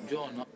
Buongiorno.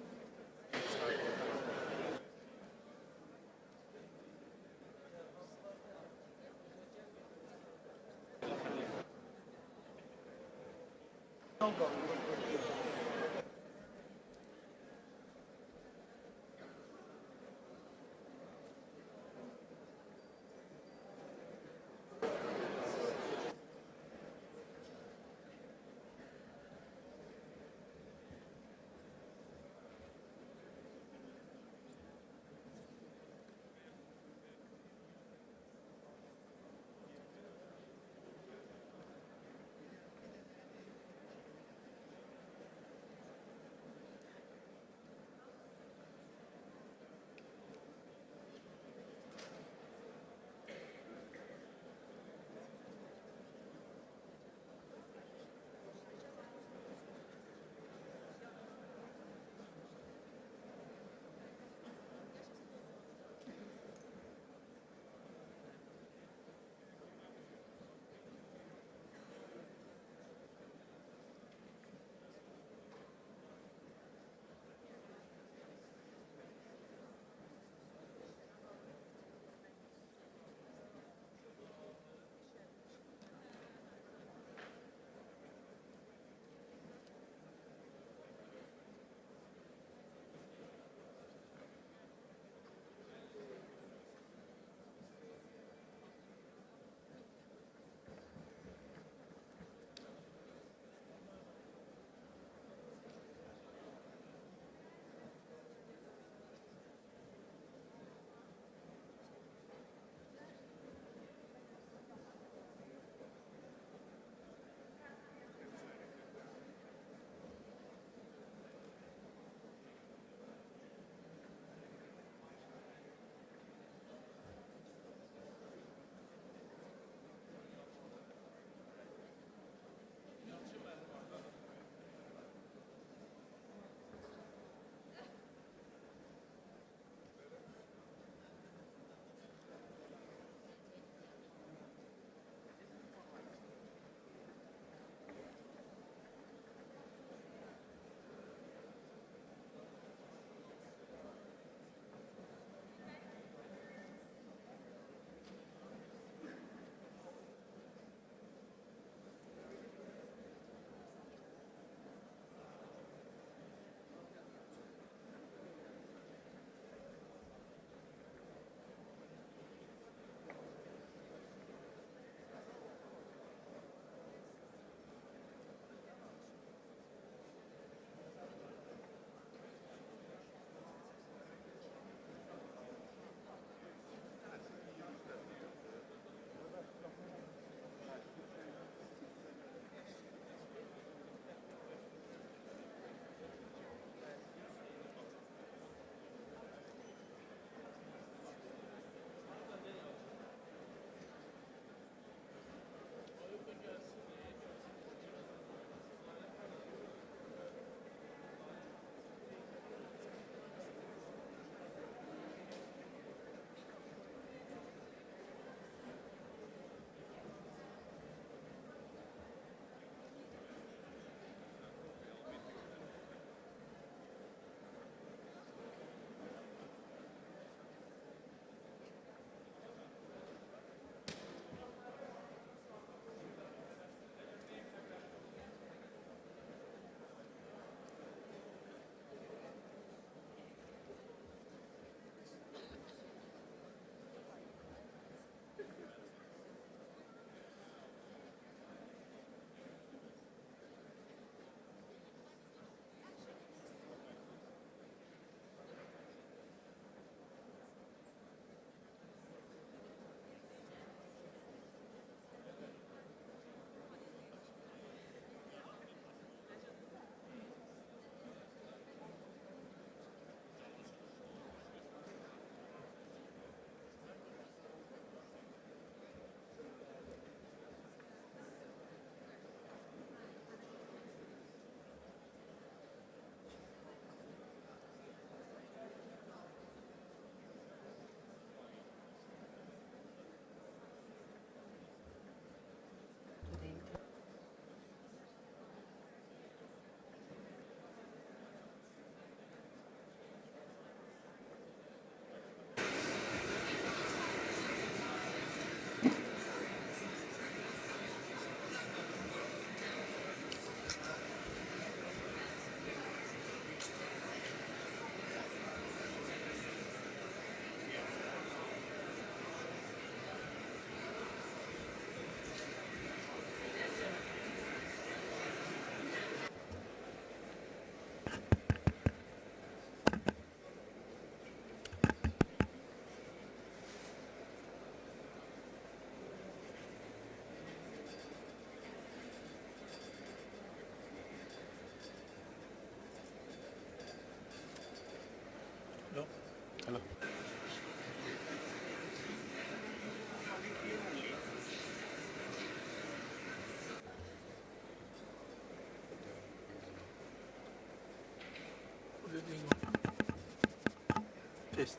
test,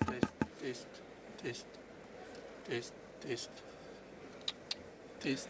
test, test, test, test, test.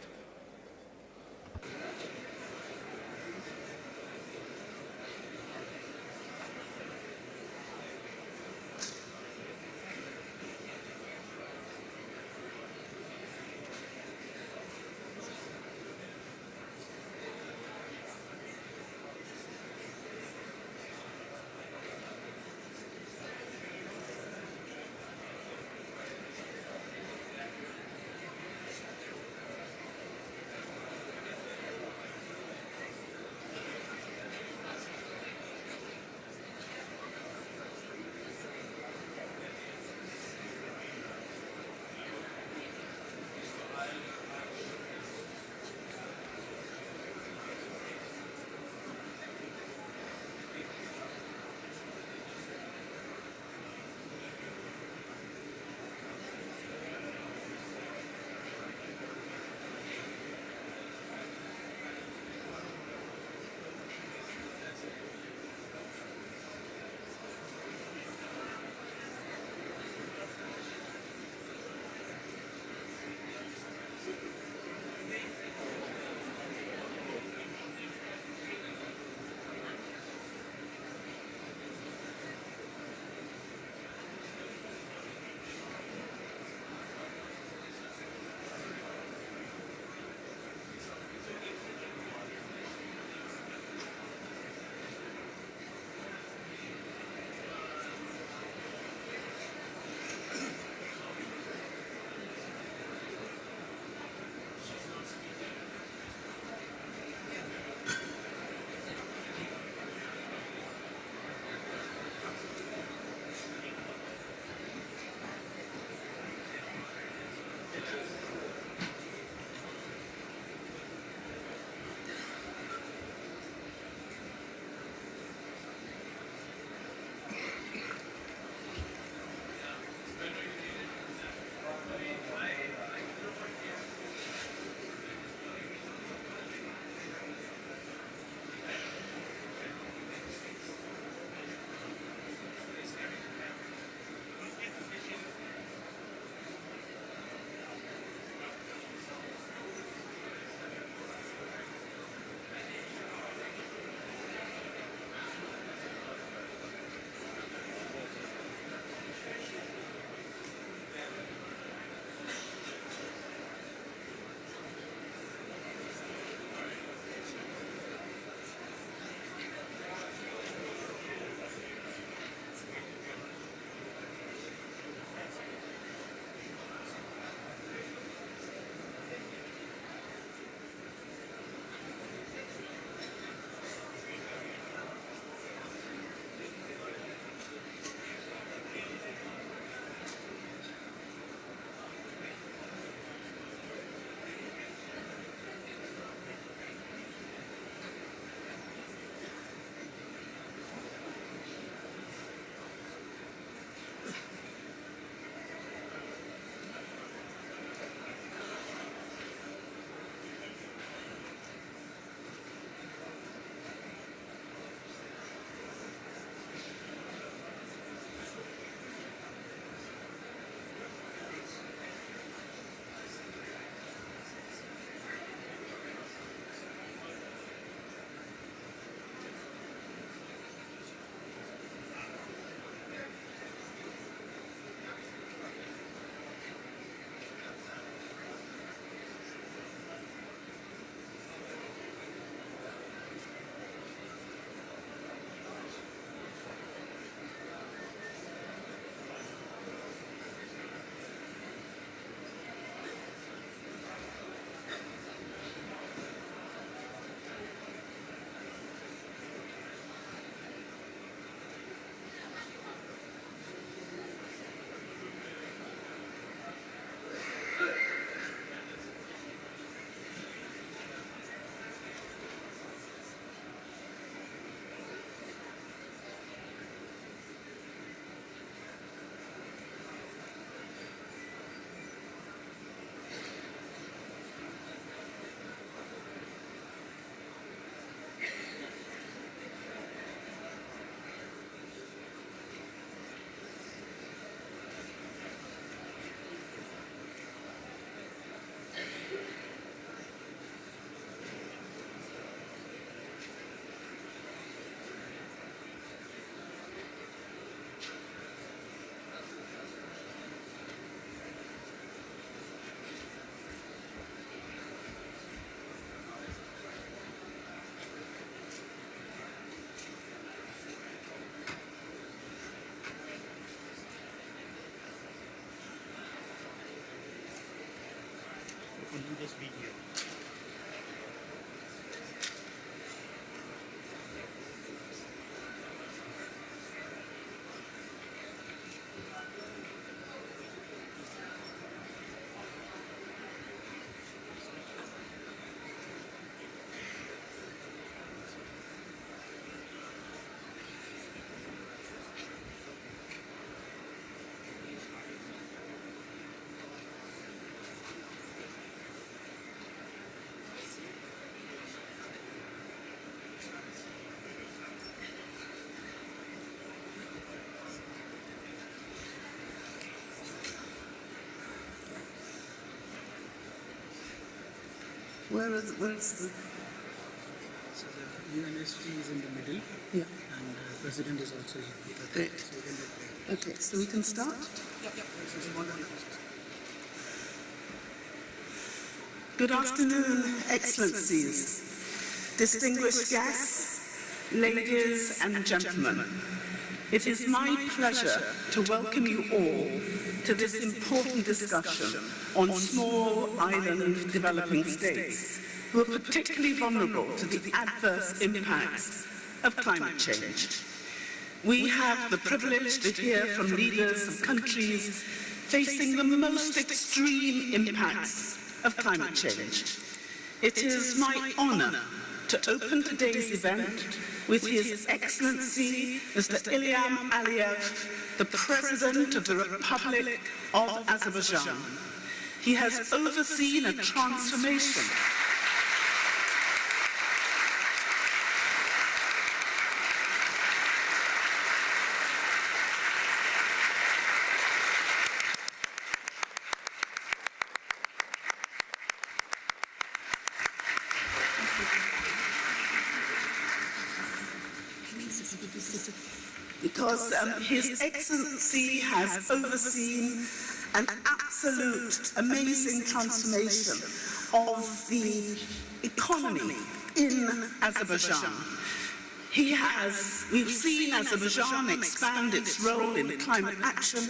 this video. Where's the... So the UNSG is in the middle, Yeah. and the president is also here. Great. So we can look there. Okay, so we can start? Good afternoon, Excellencies, distinguished guests, ladies and gentlemen. It is my pleasure to welcome you all to this important discussion on small island developing states who are particularly vulnerable to the adverse impacts of climate change. We have the privilege to hear from leaders of countries facing the most extreme impacts of climate change. It is my honor to open today's event with His Excellency Mr. Aliyev, the President of the Republic of Azerbaijan. He has overseen a transformation because His Excellency has overseen an absolute amazing transformation of the economy in Azerbaijan. We've seen Azerbaijan expand its role in climate action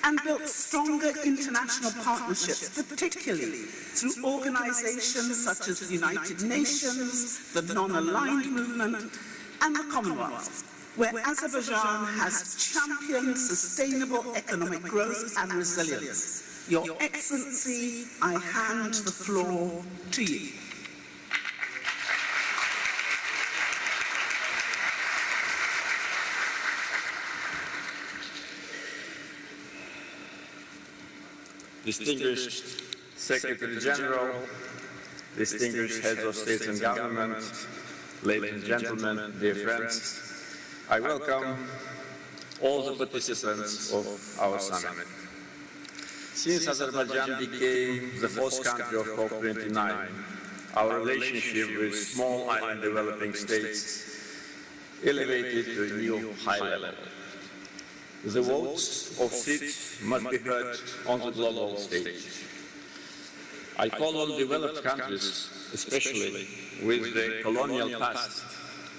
and built stronger international partnerships, particularly through organizations such as the United Nations, the Non-Aligned Movement, and the Commonwealth, where Azerbaijan has championed sustainable economic growth and resilience. Your Excellency, I hand the floor to you. Distinguished Secretary General, distinguished heads of state and government, ladies and gentlemen, dear friends, I welcome all the participants of our summit. Since Azerbaijan became the fourth country of COP29, our relationship with small island developing states elevated to a new high level. The votes of seats must be heard on the global stage. I call on developed countries, especially with the colonial past,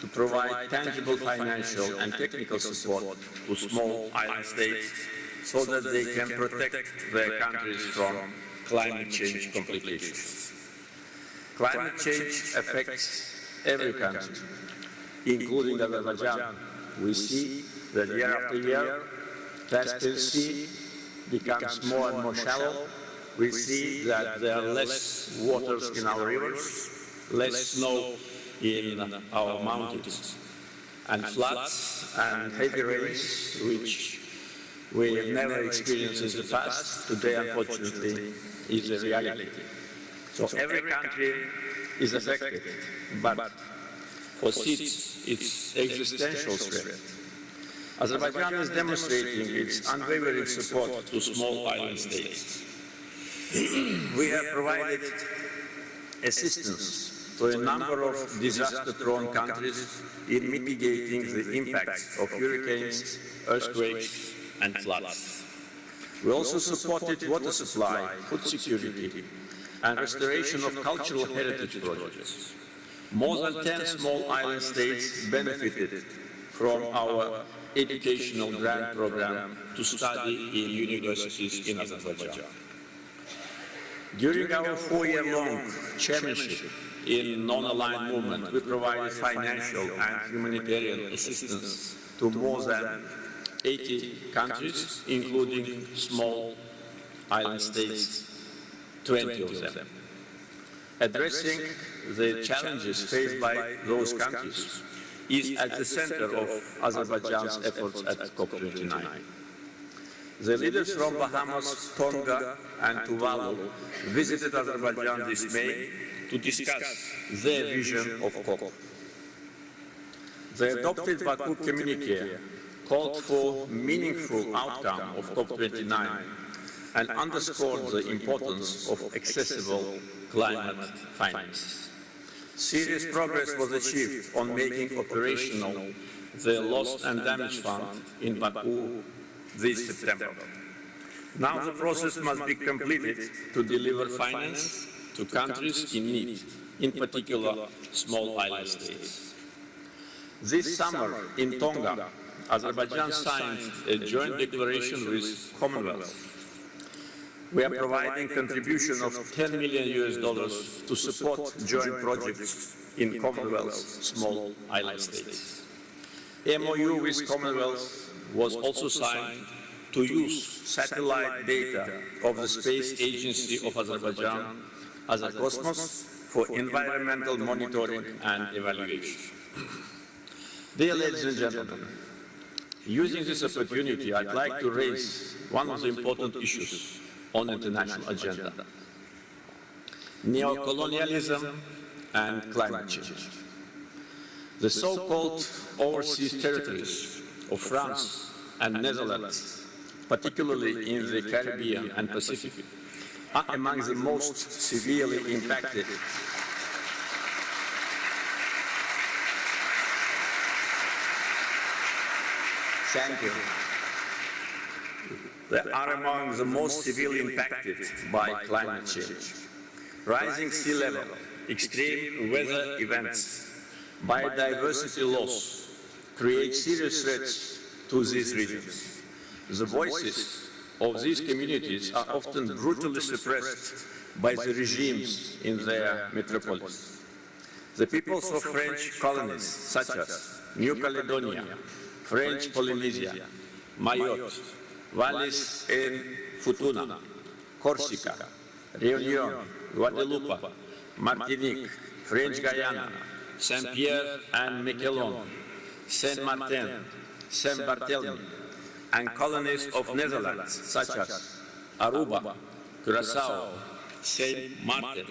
to provide tangible financial and technical support to small island states so that they can protect their countries from climate change complications. Climate change affects every country, including Azerbaijan. We see that year after year, Caspian Sea becomes more and more shallow. We see that there are less waters in our rivers, less snow in our mountains, and floods and heavy rains, which we have never experienced in the past, today unfortunately is a reality. So every country is affected, but for seeds it's existential threat. Azerbaijan is demonstrating its unwavering support to small island states. We have provided assistance to a number of disaster-prone countries in mitigating the impacts of hurricanes, earthquakes, and floods. We also supported water supply, food security, and restoration of cultural heritage projects. More than 10 small island states benefited from our educational grant program to study in universities in Azerbaijan. During our 4-year-long chairmanship in non-aligned movement, we provided financial and humanitarian assistance to more than 80 countries, including small island states, 20 of them. Addressing the challenges faced by those countries is at the center of Azerbaijan's efforts at COP29. The leaders from Bahamas, Tonga and Tuvalu visited Azerbaijan this May to discuss their vision of COP. The adopted Baku communique called for meaningful outcome of COP29 and underscored the importance of accessible climate finance. Serious progress was achieved on making operational the Lost and Damaged Fund in Baku this September. Now the process must be completed to deliver finance to countries in need, in particular small island states. This summer in Tonga, Azerbaijan signed a joint declaration with Commonwealth. We are providing a contribution of $10 million to support joint projects in Commonwealth's small island states. MOU with Commonwealth was also signed to use satellite data of the Space Agency of Azerbaijan, Azercosmos, for environmental monitoring and evaluation. Dear ladies and gentlemen, using this opportunity, I'd like to raise one of the important issues on the international agenda: neocolonialism and climate change. The so-called overseas territories of France and Netherlands, particularly in the Caribbean and Pacific, are among the most severely impacted They are among the most severely impacted by climate change. Rising sea level, extreme weather events, biodiversity loss create serious threats to these regions. The voices of these communities are often brutally suppressed by the regimes in their metropolis. The peoples of French colonies, such as New Caledonia, French Polynesia, Mayotte, Wallis and Futuna, Corsica, Réunion, Guadeloupe, Martinique, French Guyana, Saint-Pierre and Miquelon, Saint-Martin, Saint-Barthélemy, and colonies of Netherlands such as Aruba, Curaçao, Saint Martin,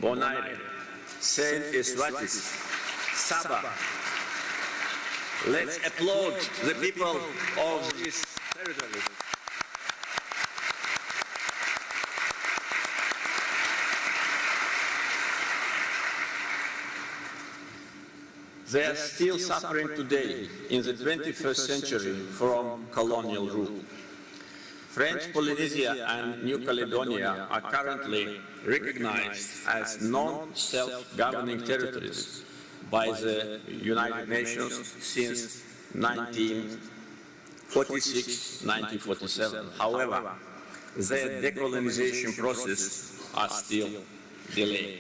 Bonaire, Saint Eswatis, Saba. Let's applaud the people of these territories. They are still suffering today in the 21st century from colonial rule. French Polynesia and New Caledonia are currently recognized as non-self-governing territories by the United Nations since 1946-1947. However, their decolonization process are still delayed.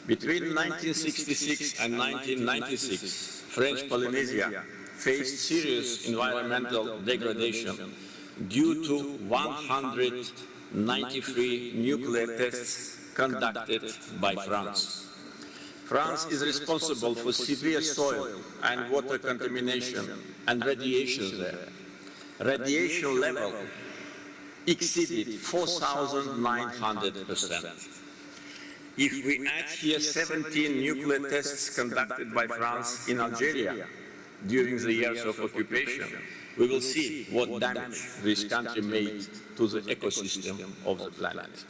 Between 1966 and 1996, French Polynesia faced serious environmental degradation due to 193 nuclear tests conducted by France. France is responsible for severe soil and water contamination and radiation there. Radiation level exceeded 4,900%. If we add here 17 nuclear tests conducted by France in Algeria during the years of occupation, we will see what damage this country made to the ecosystem of the planet.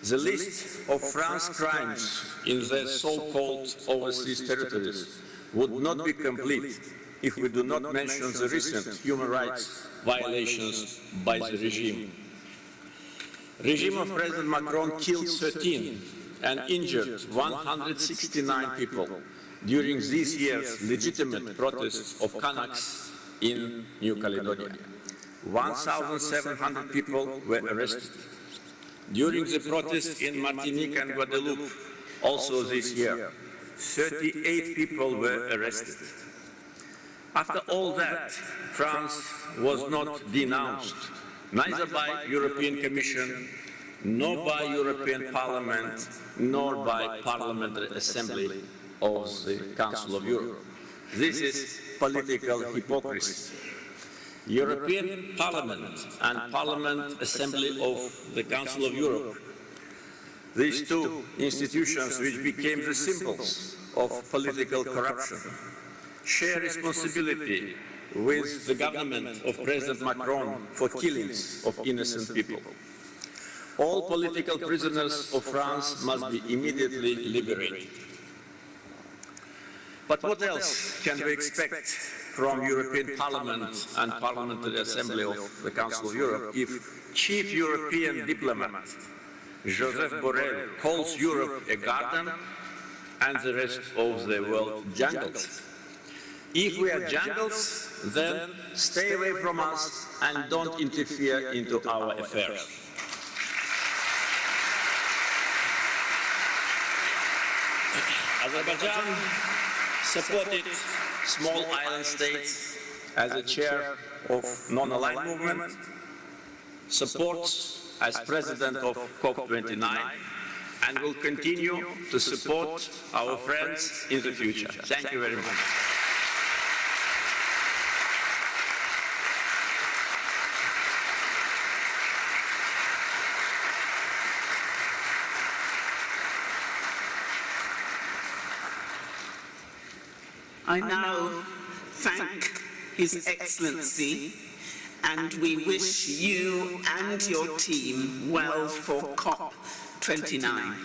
The list of France's crimes in their so-called overseas territories would not be complete if we do not mention the recent human rights violations by the regime. The regime of President Macron killed 13 and injured 169 people during this year's legitimate protests of Kanaks in New Caledonia. 1,700 people were arrested. During the protests in Martinique and Guadeloupe, also this year, 38 people were arrested. After all that, France was not denounced, neither by European Commission, nor by European Parliament, nor by Parliamentary Assembly of the Council of Europe. This is political hypocrisy. European Parliament and Parliament Assembly of the Council of Europe, these two institutions which became the symbols of political corruption, share responsibility with the government of President Macron for killings of innocent people. All political prisoners of France must be immediately liberated. But what else can we expect from European Parliament and Parliamentary Assembly of the Council of Europe if chief European diplomat Joseph Borrell calls Europe a garden and the rest of the world jungles? If we are jungles, then stay away from us and don't interfere into our affairs. Azerbaijan supported small island states as a chair of non-aligned movement, supports as president of COP29, and will continue to support our friends in the future. Thank you very much. I now thank His Excellency, and we wish you and your team well for COP29.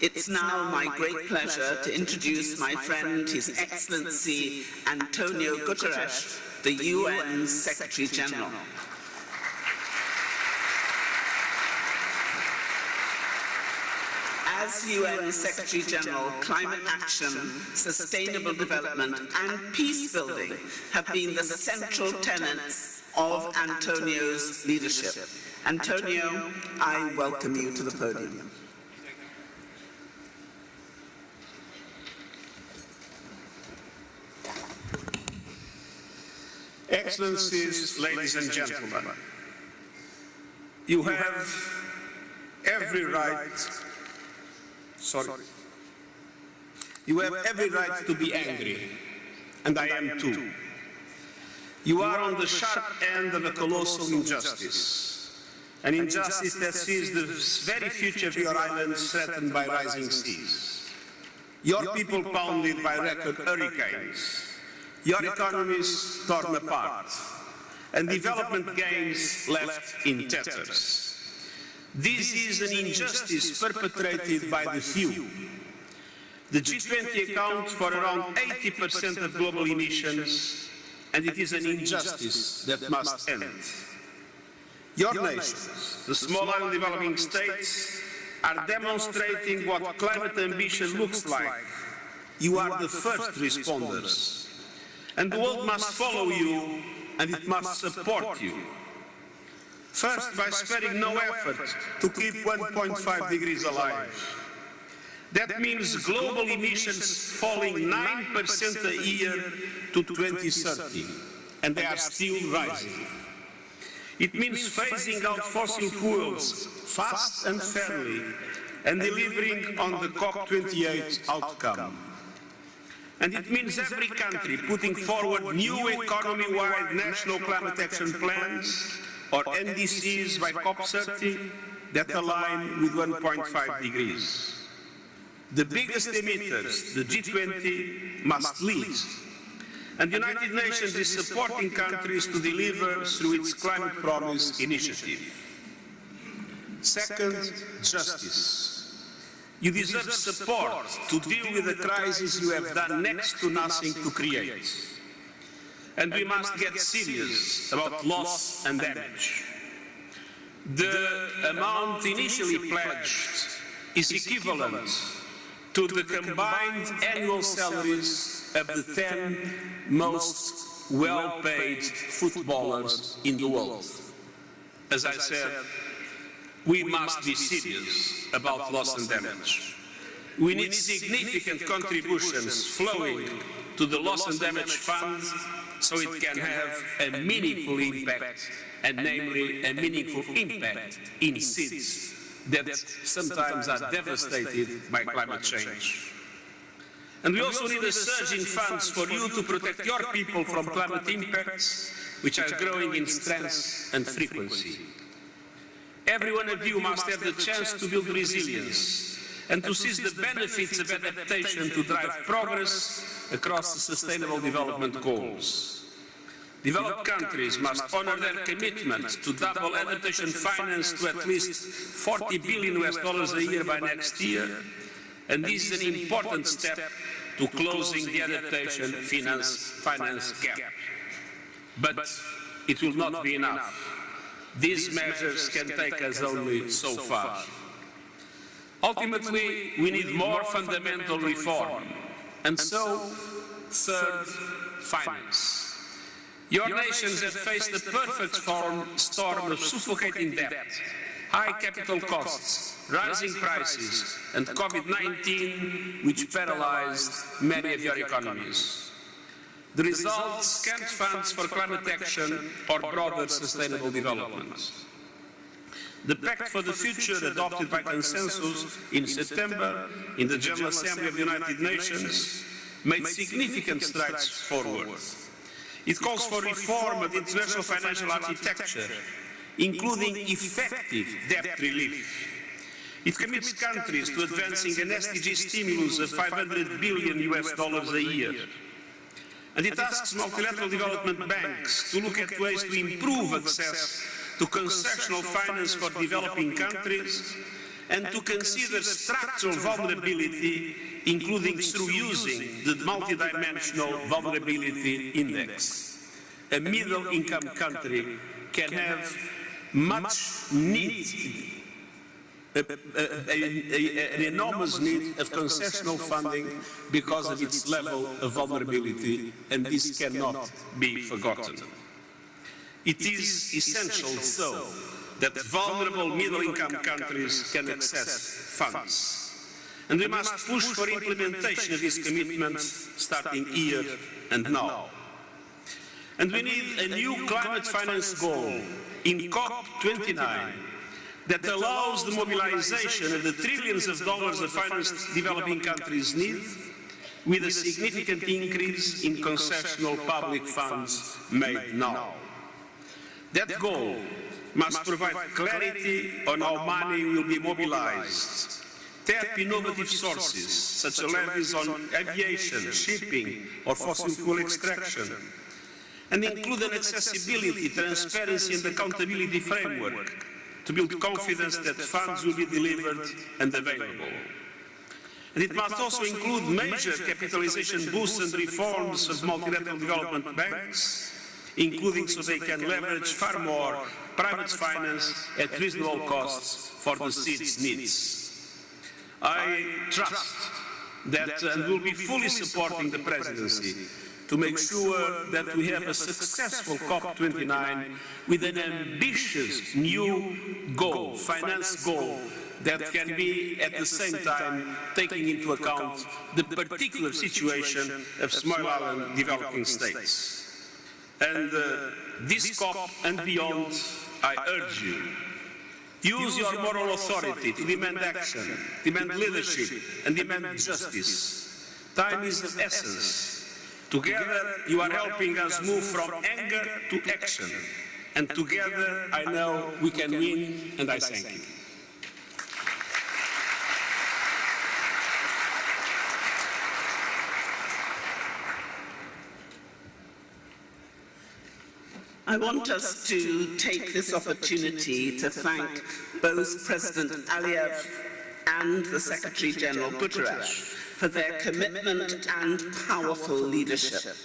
It's now my great pleasure to introduce my friend, His Excellency Antonio Guterres, the UN Secretary General. As UN Secretary General, climate action, sustainable development and peace building have been the central tenets of Antonio's leadership. Antonio, I welcome you to the podium. Excellencies, ladies and gentlemen, you have every right You have every right to be angry, and I am too. You are on the sharp end of a colossal injustice, an injustice that sees the very future of your islands threatened by rising seas. Your people pounded by record hurricanes, your economies torn apart, and development gains left in tatters. This is an injustice perpetrated by the few. The G20 accounts for around 80% of global emissions, and it is an injustice that must end. Your nations, the small island developing states, are demonstrating what climate ambition looks like. You are the first responders, and the world must follow you, and it must support you. First, by sparing no effort to keep 1.5 degrees alive. That means global emissions falling 9% a year to 2030, and they are still rising. It means phasing out fossil fuels fast and fairly, and delivering on the COP28 outcome. And it means every country putting forward new economy-wide national climate action plans or NDCs by COP30 that align with 1.5 degrees. The biggest emitters, the G20, must lead. And the United Nations is supporting countries to deliver through its Climate Promise initiative. Second, justice. You deserve support to deal with the crisis you have done next to nothing to create. And we must get serious about loss and damage. The amount initially pledged is equivalent to the combined annual salaries of the 10 most well-paid footballers in the world. As I said, we must be serious about loss and damage. We need significant contributions flowing to the loss and damage fund so it can have a meaningful impact, and namely a meaningful impact in cities that sometimes are devastated by climate change. And we also need a surge in funds for you to protect your people from climate impacts, which are growing in strength and frequency. Every one of you must have the chance to build resilience and to seize the benefits of adaptation to drive progress across the Sustainable Development Goals. Developed countries must honor their commitment to double adaptation finance to at least $40 billion a year by next year, and this is an important step to closing the adaptation finance gap. But it will not be enough. These measures can take us only so far. Ultimately, we need more fundamental reform, and so, third, finance. Your nations have faced the perfect storm of suffocating debt, high capital costs, rising prices, and COVID-19, which paralyzed many of your economies. The result, scant funds for climate action or broader sustainable development. The Pact for the Future, adopted by consensus in September in the General Assembly of the United Nations, made significant strides forward. It calls for reform of international financial architecture, including effective debt relief. It commits countries to advancing an SDG stimulus of $500 billion a year. And it asks multilateral development banks to look at ways to improve access to concessional finance for developing countries and to consider structural vulnerability, including through using the multidimensional vulnerability index. A middle-income country can have much need, an enormous need of concessional funding because of its level of vulnerability, and this cannot be forgotten. It is essential, so, that vulnerable middle-income countries can access funds. And we must push for implementation of these commitments starting here and now. And we need a new climate finance goal in COP29 that allows the mobilization of the trillions of dollars of finance developing countries need, with a significant increase in concessional public funds made now. That goal must provide clarity on how money will be mobilized, tap innovative sources such as levies on aviation, shipping or fossil fuel extraction, and include an accessibility, transparency and accountability framework to build confidence that funds will be delivered and available. And it must also include major capitalization boosts and reforms of multilateral development banks, including so they can leverage far more private finance at reasonable costs for the seed's needs. I trust that and will be fully supporting the Presidency to make sure that we have a successful COP29 with an ambitious new goal, finance goal, that can be at the same time taking into account the particular situation of small island developing states. And this COP and beyond, I urge you, use your moral authority to demand action, demand leadership, and demand justice. Time is of essence. Together, you are helping us move from anger to action. And together, I know we can win, and I thank you. I want us to take this opportunity to thank both President Aliyev and the Secretary-General Guterres for their commitment and powerful leadership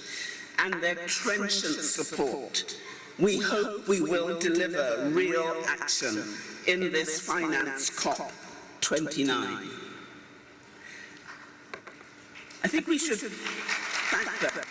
and their trenchant support. We hope we will deliver real action in this finance COP29. I think we should thank them.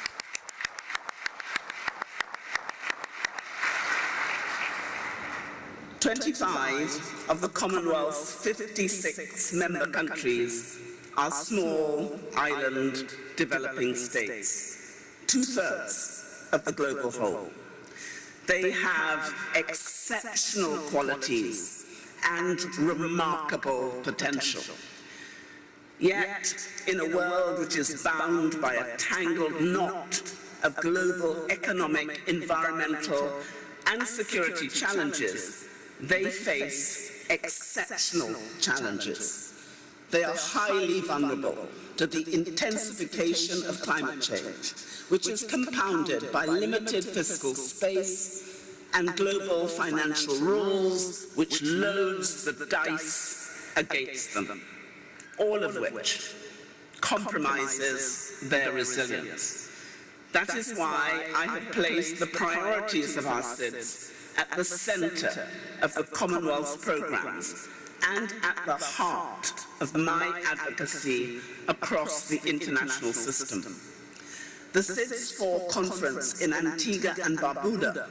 25 of the Commonwealth's 56 member countries are small island developing states, 2/3 of the global whole. They have exceptional qualities and remarkable potential. Yet, in a world which is bound by a tangled knot of global economic, environmental, and security challenges, they face exceptional challenges. They are highly vulnerable to the intensification of climate change, which is compounded by limited fiscal space and global financial rules, which loads the dice against them, all of which compromises their resilience. That is why I have placed the priorities of our SIDS at the centre of the Commonwealth's programmes and at the heart of my advocacy across the international system. The SIDS4 conference in Antigua and Barbuda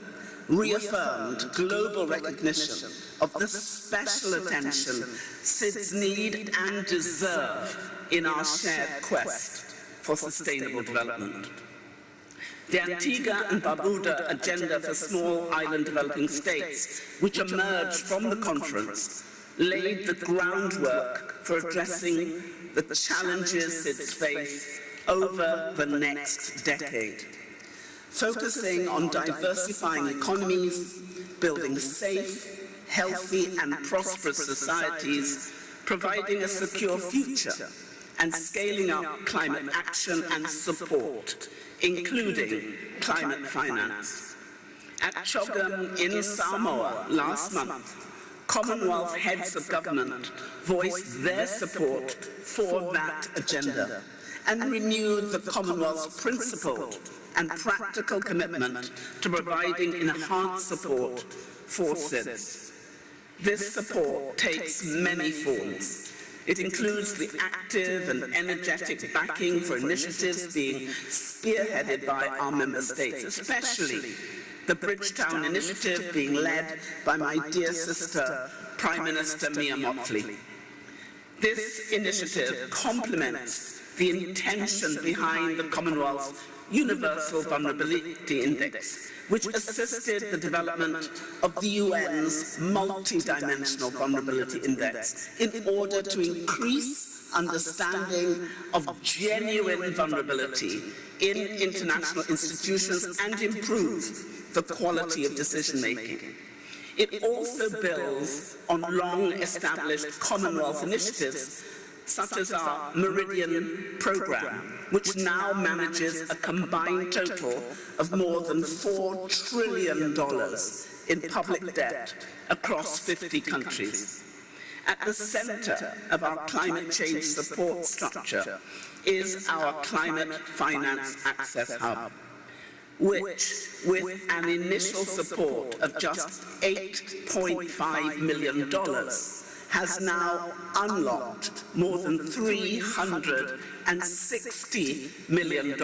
reaffirmed global recognition of the special attention SIDS need and deserve in our shared quest for sustainable development. The Antigua and Barbuda Agenda for Small Island Developing States, which emerged from the conference, laid the groundwork for addressing the challenges SIDS face over the next decade, focusing on diversifying economies, building safe, healthy and prosperous societies, providing a secure future, and scaling up climate action and support, including climate finance. At CHOGM in Samoa last month, Commonwealth heads of government voiced their support for that agenda and renewed the Commonwealth's principled and practical commitment to providing enhanced support for SIDS. This support takes many forms. It includes the active and energetic backing for initiatives being spearheaded by our member states, especially the Bridgetown Initiative being led by my dear sister, Prime Minister Mia Mottley. This initiative complements the intention behind the Commonwealth's Universal Vulnerability Index, which assisted the development of the UN's multidimensional vulnerability index in order to increase understanding of genuine vulnerability in international institutions and improve the quality of decision-making. It also builds on long-established Commonwealth initiatives such as our Meridian program, which now manages a combined total of more than $4 trillion in public debt across 50 countries. At the centre of our climate change support structure is our Climate Finance Access Hub, which, with an initial support of just $8.5 million, has now unlocked more than $360 million,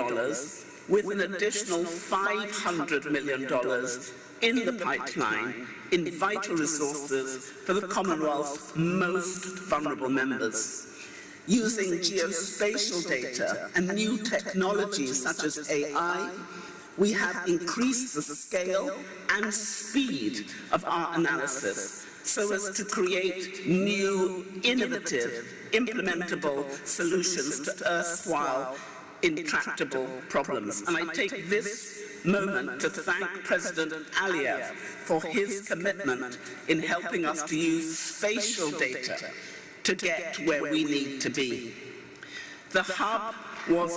with an additional $500 million in the pipeline in vital resources for the Commonwealth's most vulnerable members. Using geospatial data and new technologies such as AI, we have increased the scale and speed of our analysis so as to create new, innovative, implementable solutions to erstwhile intractable problems. And I take this moment to thank President Aliyev for his commitment in helping us to use spatial data to get where we need to be. The hub was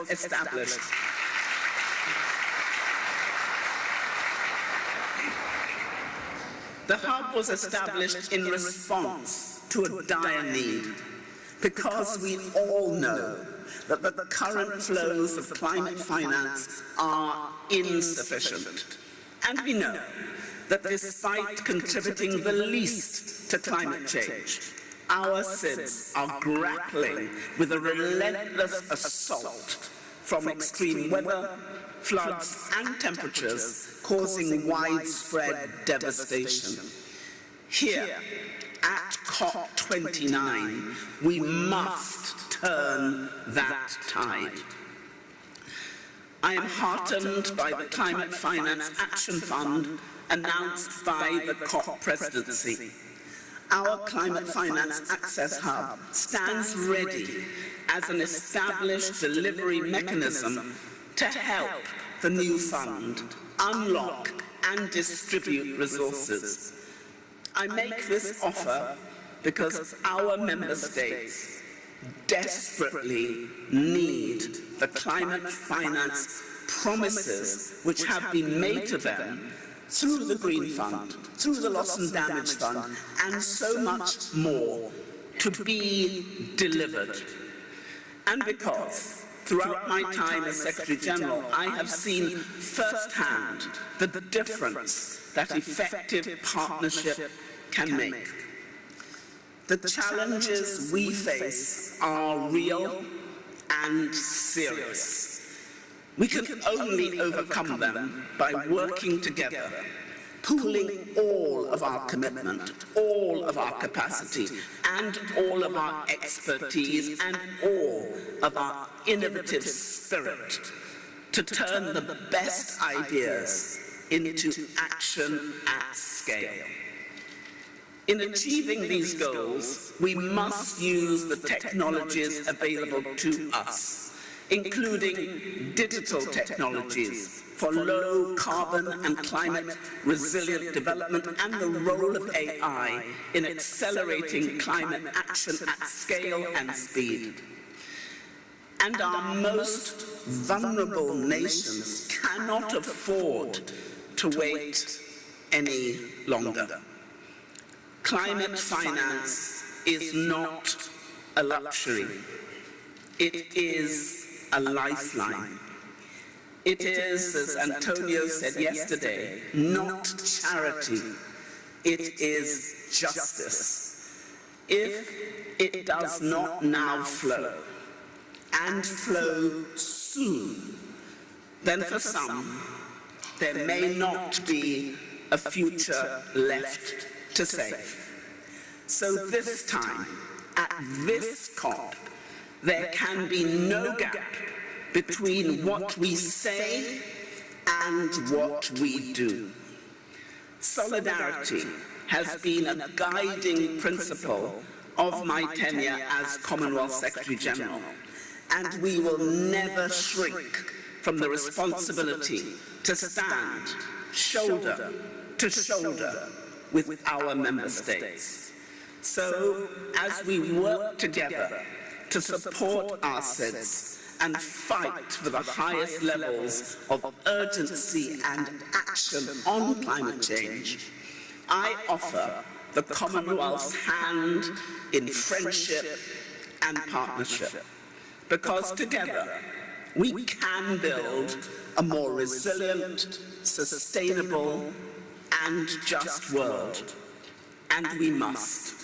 established in response to a dire need, because we all know that the current flows of climate finance are insufficient. And we know that despite contributing the least to climate change, our SIDS are grappling with a relentless assault from extreme weather, floods and temperatures causing widespread devastation. Here, at COP29, we must turn that tide. I am heartened by the Climate Finance Action Fund announced by the COP presidency. Our Climate Finance Access Hub stands ready as an established delivery mechanism to help the new fund unlock and distribute resources. I make this offer because our member states desperately need the climate finance promises which have been made to them through the Green Fund, through the Loss and Damage Fund, and so much more to be delivered. And because throughout my time as Secretary General, I have seen firsthand the difference that effective partnership can make. The challenges we face are real and serious. We can only overcome them by working together, pooling all of our commitment, all of our capacity, and all of our expertise, and all of our innovative spirit to turn the best ideas into action at scale. In achieving these goals, we must use the technologies available to us, including digital technologies for low carbon and climate resilient development, and the role of AI in accelerating climate action at scale and speed. And our most vulnerable nations cannot afford to wait any longer. Climate finance is not a luxury. It is a lifeline. It is, as Antonio said yesterday, not charity. It is justice. If it does not now flow, and flow soon, then for some, there may not be a future left to save. So this time, at this COP, there can be no gap between what we say and what we do. Solidarity has been a guiding principle of my tenure as Commonwealth Secretary General, and we will never shrink from the responsibility to stand shoulder to shoulder with our member states. So, as we work together to support our SIDS and fight for the highest levels of urgency and action on climate change, I offer the Commonwealth's hand in friendship and partnership, because together we can build a more resilient, sustainable, and just world, and we must.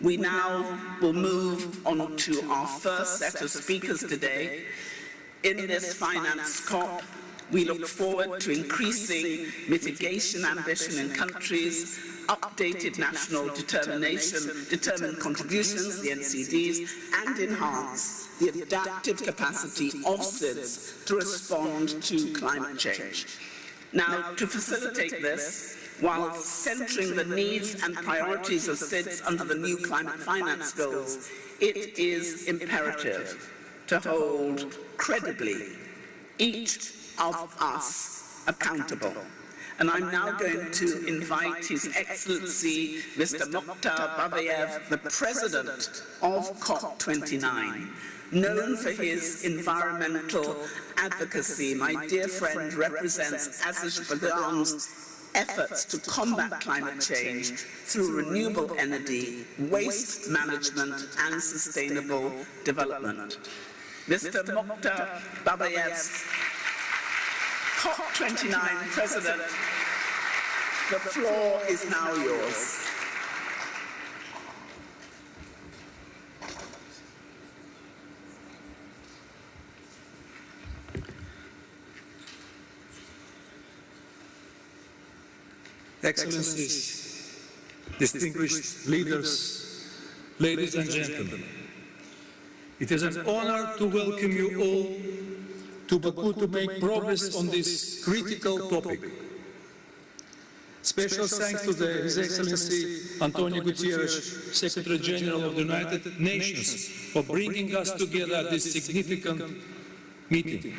We now will move on to our first set of speakers today. In this Finance COP, we look forward to increasing mitigation ambition in countries, updated national determined contributions, the NCDs, and enhance the adaptive capacity of SIDS to respond to climate change. Now, to facilitate this, while centering the needs and priorities of SIDS under the new climate finance goals, it is imperative to hold credibly each of us accountable. And I'm now going to invite His Excellency Mr. Mukhtar Babayev, the President of COP29, known for his environmental advocacy. My dear friend represents Azerbaijan's efforts to combat climate change through renewable energy, waste management, and sustainable development. Mr. Mukhtar Babayev's COP29 President, the floor is now yours. Excellencies, distinguished leaders, ladies and gentlemen. It is an honor to welcome you all to Baku to make progress on this critical topic. Special thanks to His Excellency Antonio Guterres, Secretary General of the United Nations, for bringing us together at this significant meeting.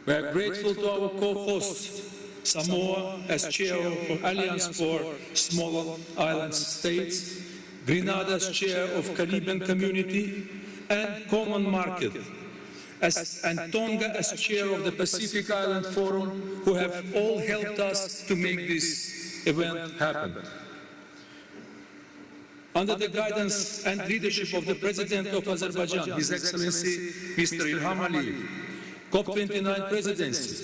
We are grateful to our co-host, Samoa, as chair of Alliance for Smaller Island States, Grenada as chair of Caribbean Community and Common Market, and Tonga as chair of the Pacific Island Forum, who have all helped us to make this event happen. Under the guidance and leadership of the President of Azerbaijan, His Excellency Mr. Ilham Aliyev, COP29 presidency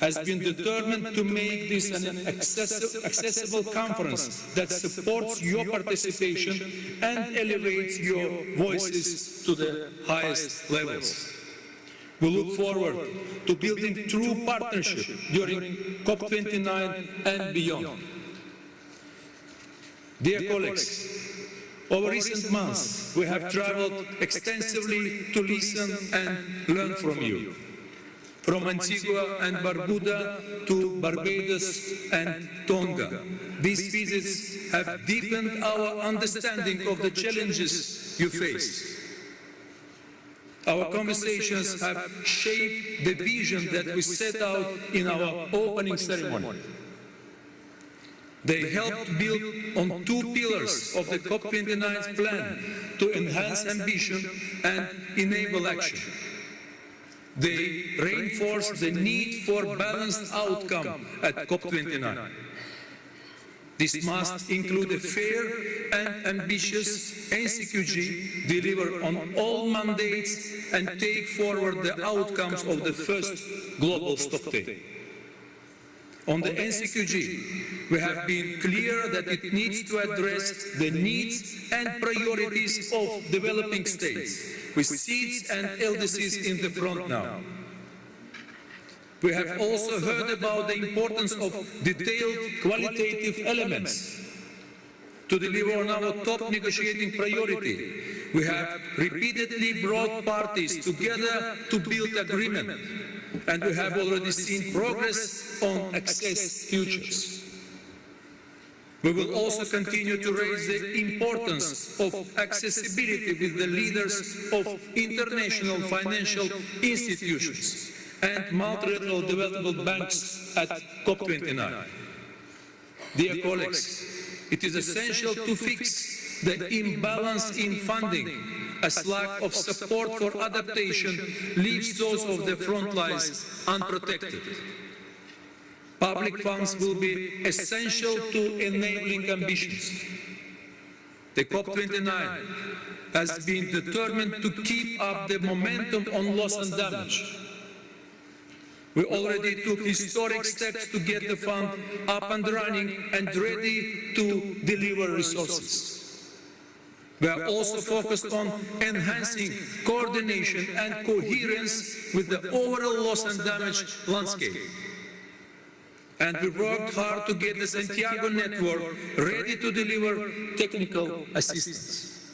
has been determined to make this an accessible conference that supports your participation and elevates your voices to the highest levels. We look forward to building true partnership during COP29 and beyond. Dear colleagues, over recent months we have traveled extensively to listen and learn from you. From Antigua and Barbuda to Barbados and Tonga, these visits have deepened our understanding of the challenges you face. Our conversations have shaped the vision that we set out in our opening ceremony. They helped build on two pillars of the COP29 plan to enhance ambition and enable action. They reinforce the need for balanced outcome at COP29. This must include a fair and ambitious NCQG, deliver on all mandates and take forward the outcomes of the first global stocktake. On the NCQG, we have been clear that it needs to address the needs and priorities of developing states, with seeds and LDCs in the front now. We have also heard about the importance of detailed qualitative elements. To deliver on our top negotiating priority, we have repeatedly brought parties together to build agreement, and we have already seen progress on access futures. We will also continue to raise the importance of accessibility with the leaders of international financial institutions and multilateral development banks at COP29. Dear colleagues, it is essential to fix the imbalance in funding, as lack of support for adaptation leaves those of the front lines unprotected. Public funds will be essential to enabling ambitions. The COP29 has been determined to keep up the momentum on loss and damage. We already took historic steps to get the fund up and running and ready to deliver resources. We are also focused on enhancing coordination and coherence with the overall loss and damage landscape. And we worked hard to get the Santiago network ready to deliver technical assistance.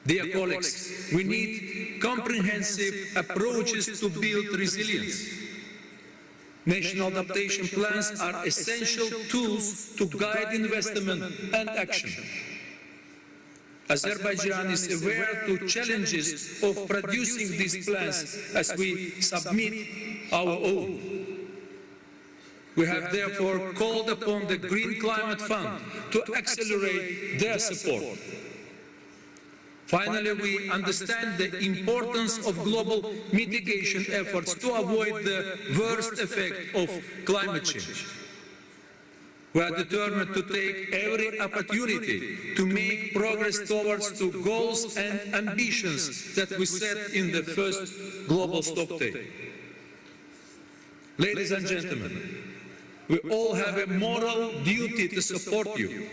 Dear colleagues, we need comprehensive approaches to build resilience. National adaptation plans are essential tools to guide investment and action. Azerbaijan is aware of challenges of producing these plans as we submit our own. We have therefore called upon the Green Climate Fund to accelerate their support. Finally, we understand the importance of global mitigation efforts to avoid the worst effect of climate change. We are determined to take every opportunity to make progress towards the goals and ambitions that we set in the first global stocktake. Ladies and gentlemen, we all have a moral duty to support you,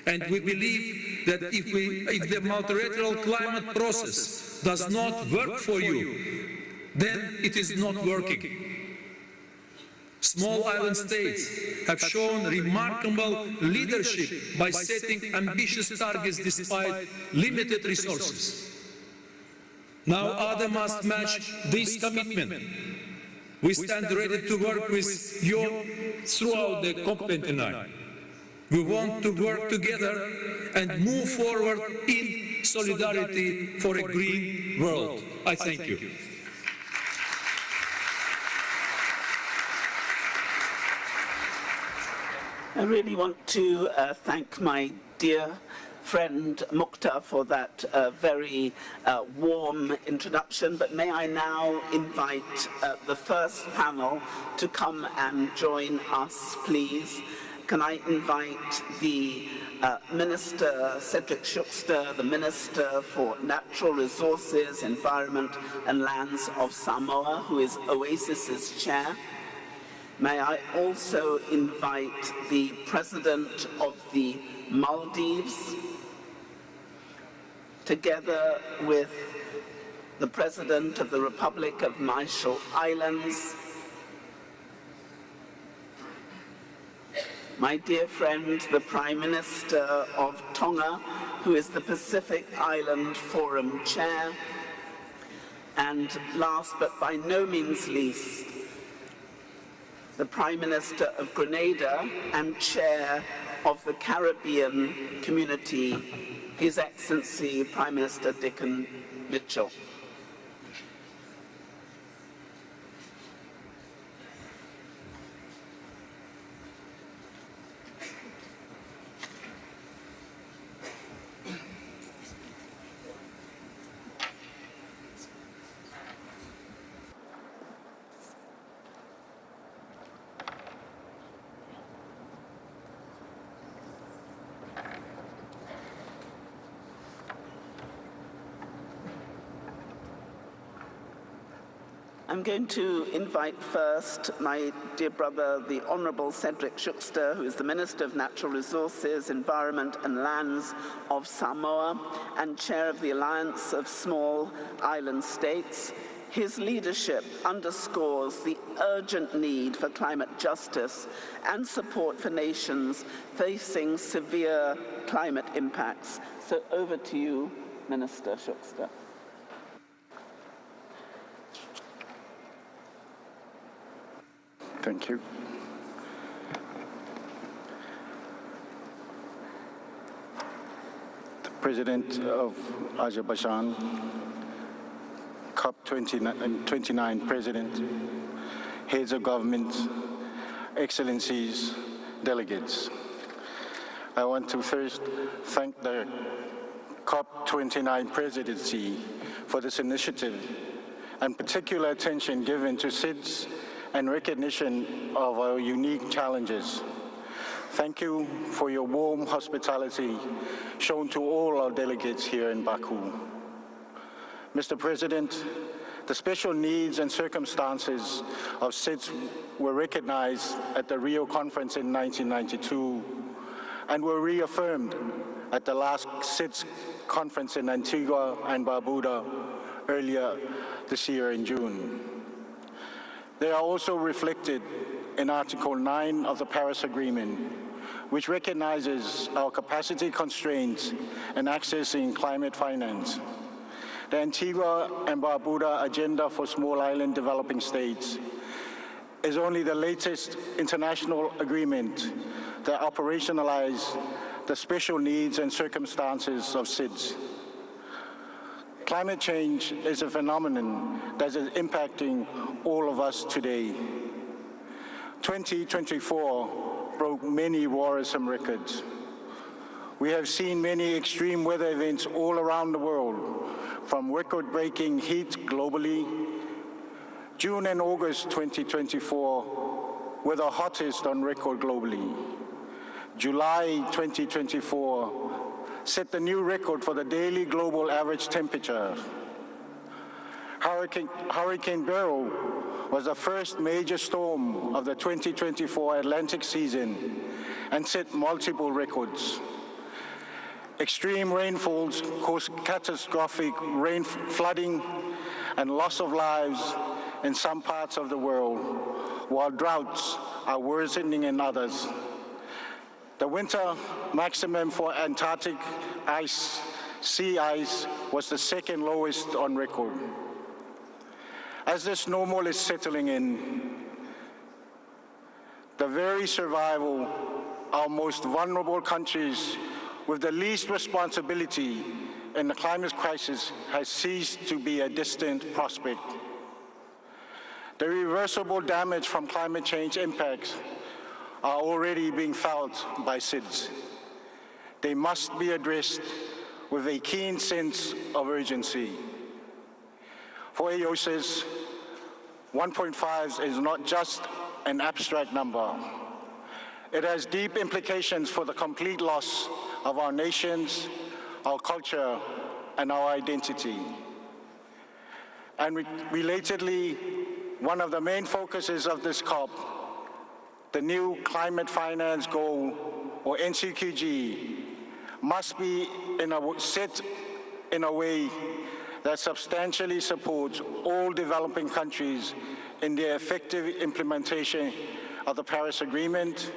and we believe that if the multilateral climate process does not work for you, then it is not working. Small island states have shown remarkable leadership by setting ambitious targets despite limited resources. Now others must match this commitment. We stand ready to work with you throughout the COP29. We want to work together and move forward in solidarity for a green world. I thank you. I really want to thank my dear friend Mukhtar for that very warm introduction, but may I now invite the first panel to come and join us, please. Can I invite the Minister Cedric Schuckster, the Minister for Natural Resources, Environment and Lands of Samoa, who is OASIS's chair. May I also invite the President of the Maldives, together with the President of the Republic of Marshall Islands, my dear friend, the Prime Minister of Tonga, who is the Pacific Island Forum Chair, and last but by no means least, the Prime Minister of Grenada and Chair of the Caribbean Community, His Excellency Prime Minister Dickon Mitchell. I'm going to invite first my dear brother, the Honourable Cedric Schuckster, who is the Minister of Natural Resources, Environment and Lands of Samoa and Chair of the Alliance of Small Island States. His leadership underscores the urgent need for climate justice and support for nations facing severe climate impacts. So over to you, Minister Schuckster. Thank you. The President of Azerbaijan, COP29 President, heads of government, excellencies, delegates. I want to first thank the COP29 presidency for this initiative and particular attention given to SIDS and recognition of our unique challenges. Thank you for your warm hospitality shown to all our delegates here in Baku. Mr. President, the special needs and circumstances of SIDS were recognized at the Rio Conference in 1992 and were reaffirmed at the last SIDS conference in Antigua and Barbuda earlier this year in June. They are also reflected in Article 9 of the Paris Agreement, which recognizes our capacity constraints in accessing climate finance. The Antigua and Barbuda Agenda for Small Island Developing States is only the latest international agreement that operationalizes the special needs and circumstances of SIDS. Climate change is a phenomenon that is impacting all of us today. 2024 broke many worrisome records. We have seen many extreme weather events all around the world, from record-breaking heat globally. June and August 2024 were the hottest on record globally. July 2024 set the new record for the daily global average temperature. Hurricane Beryl was the first major storm of the 2024 Atlantic season and set multiple records. Extreme rainfalls caused catastrophic flooding and loss of lives in some parts of the world, while droughts are worsening in others. The winter maximum for Antarctic sea ice was the second lowest on record. As this normal is settling in, the very survival of our most vulnerable countries with the least responsibility in the climate crisis has ceased to be a distant prospect. The irreversible damage from climate change impacts are already being felt by SIDS. They must be addressed with a keen sense of urgency. For AOSIS, 1.5 is not just an abstract number. It has deep implications for the complete loss of our nations, our culture, and our identity. And relatedly, one of the main focuses of this COP, the new climate finance goal, or NCQG, must be set in a way that substantially supports all developing countries in their effective implementation of the Paris Agreement,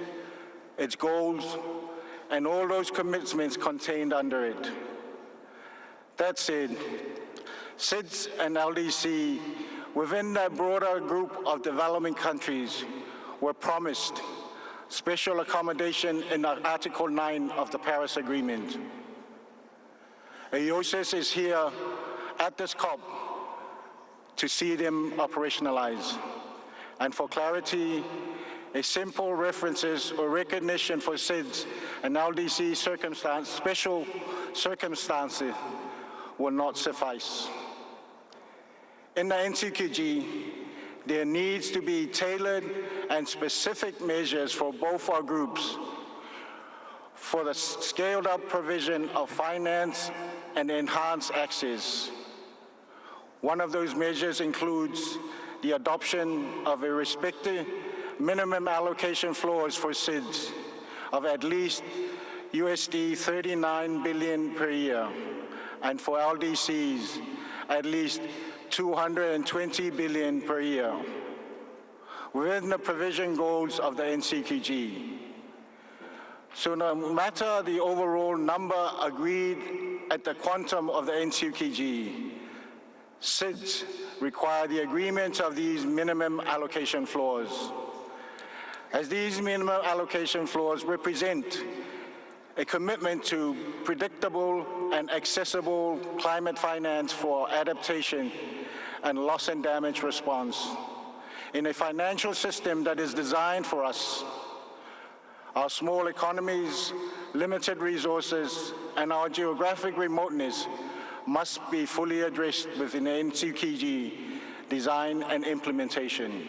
its goals, and all those commitments contained under it. That said, SIDS and LDC, within that broader group of developing countries, were promised special accommodation in Article 9 of the Paris Agreement. AOSIS is here at this COP to see them operationalize. And for clarity, a simple references or recognition for SIDS and LDC special circumstances will not suffice. In the NCQG, there needs to be tailored and specific measures for both our groups for the scaled-up provision of finance and enhanced access. One of those measures includes the adoption of a respective minimum allocation floors for SIDS of at least USD 39 billion per year, and for LDCs, at least 220 billion per year, within the provision goals of the NCQG. So no matter the overall number agreed at the quantum of the NCQG, SIDS require the agreement of these minimum allocation floors, as these minimum allocation floors represent a commitment to predictable and accessible climate finance for adaptation and loss and damage response in a financial system that is designed for us. Our small economies, limited resources, and our geographic remoteness must be fully addressed within NCQG design and implementation.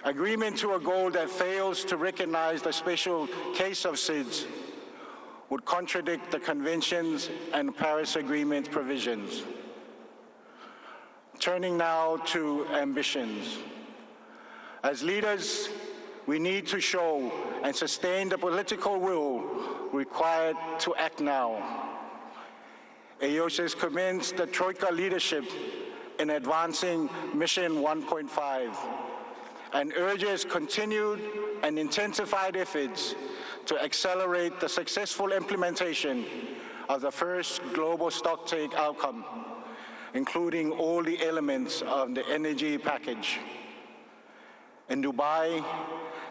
Agreement to a goal that fails to recognize the special case of SIDS would contradict the Conventions and Paris Agreement provisions. Turning now to ambitions. As leaders, we need to show and sustain the political will required to act now. AOSIS commends the Troika leadership in advancing Mission 1.5 and urges continued and intensified efforts to accelerate the successful implementation of the first global stocktake outcome, including all the elements of the energy package. In Dubai,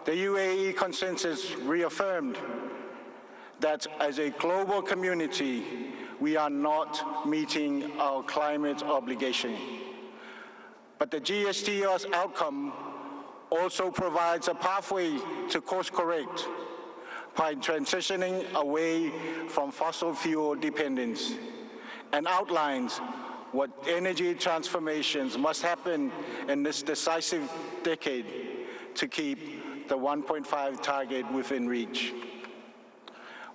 the UAE consensus reaffirmed that as a global community, we are not meeting our climate obligation. But the GST's outcome also provides a pathway to course correct by transitioning away from fossil fuel dependence and outlines what energy transformations must happen in this decisive decade to keep the 1.5 target within reach.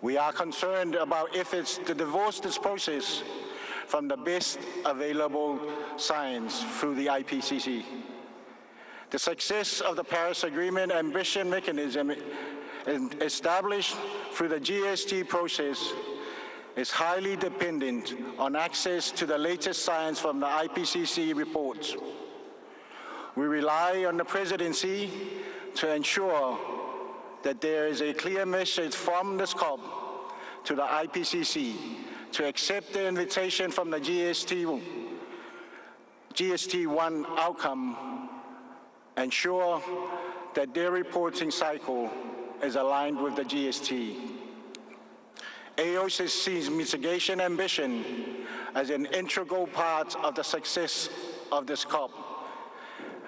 We are concerned about efforts to divorce this process from the best available science through the IPCC. The success of the Paris Agreement ambition mechanism established through the GST process is highly dependent on access to the latest science from the IPCC reports. We rely on the presidency to ensure that there is a clear message from this COP to the IPCC to accept the invitation from the GST1 outcome, ensure that their reporting cycle is aligned with the GST. AOSIS sees mitigation ambition as an integral part of the success of this COP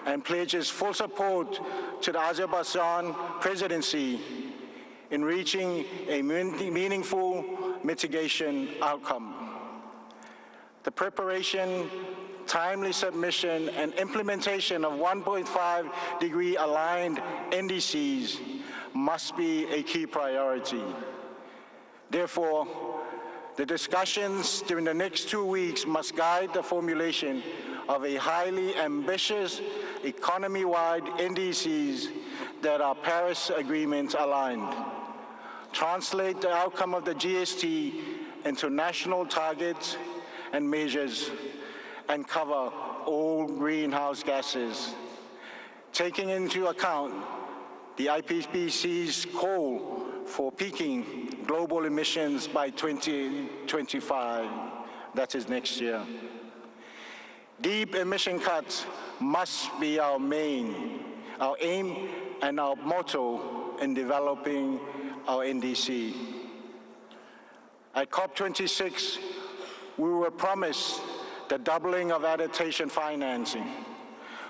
and pledges full support to the Azerbaijan presidency in reaching a meaningful mitigation outcome. The preparation, timely submission, and implementation of 1.5-degree aligned NDCs must be a key priority. Therefore, the discussions during the next 2 weeks must guide the formulation of a highly ambitious economy-wide NDCs that are Paris Agreement aligned, translate the outcome of the GST into national targets and measures, and cover all greenhouse gases, taking into account the IPCC's call for peaking global emissions by 2025, that is next year. Deep emission cuts must be our aim and our motto in developing our NDC. At COP26, we were promised the doubling of adaptation financing.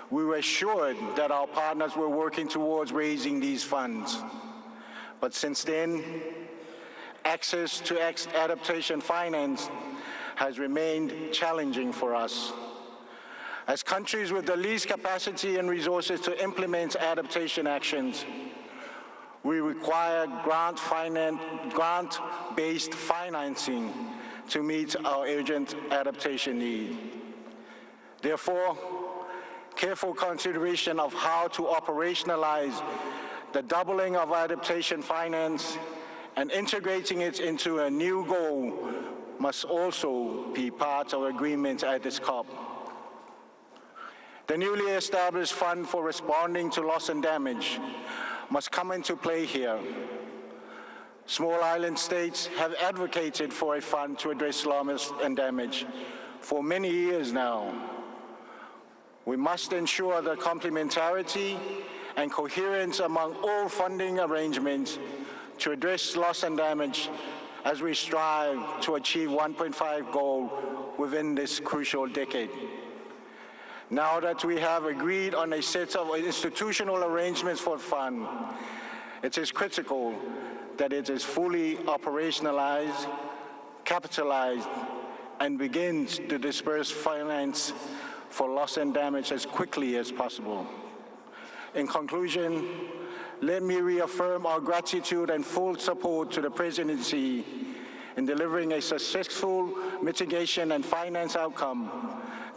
We were assured that our partners were working towards raising these funds. But since then, access to adaptation finance has remained challenging for us. As countries with the least capacity and resources to implement adaptation actions, we require grant-based financing to meet our urgent adaptation need. Therefore, careful consideration of how to operationalize the doubling of adaptation finance and integrating it into a new goal must also be part of agreement at this COP. The newly established Fund for Responding to Loss and Damage must come into play here. Small island states have advocated for a fund to address loss and damage for many years now. We must ensure the complementarity and coherence among all funding arrangements to address loss and damage as we strive to achieve 1.5 goal within this crucial decade. Now that we have agreed on a set of institutional arrangements for the fund, it is critical that it is fully operationalized, capitalized, and begins to disperse finance for loss and damage as quickly as possible. In conclusion, let me reaffirm our gratitude and full support to the presidency in delivering a successful mitigation and finance outcome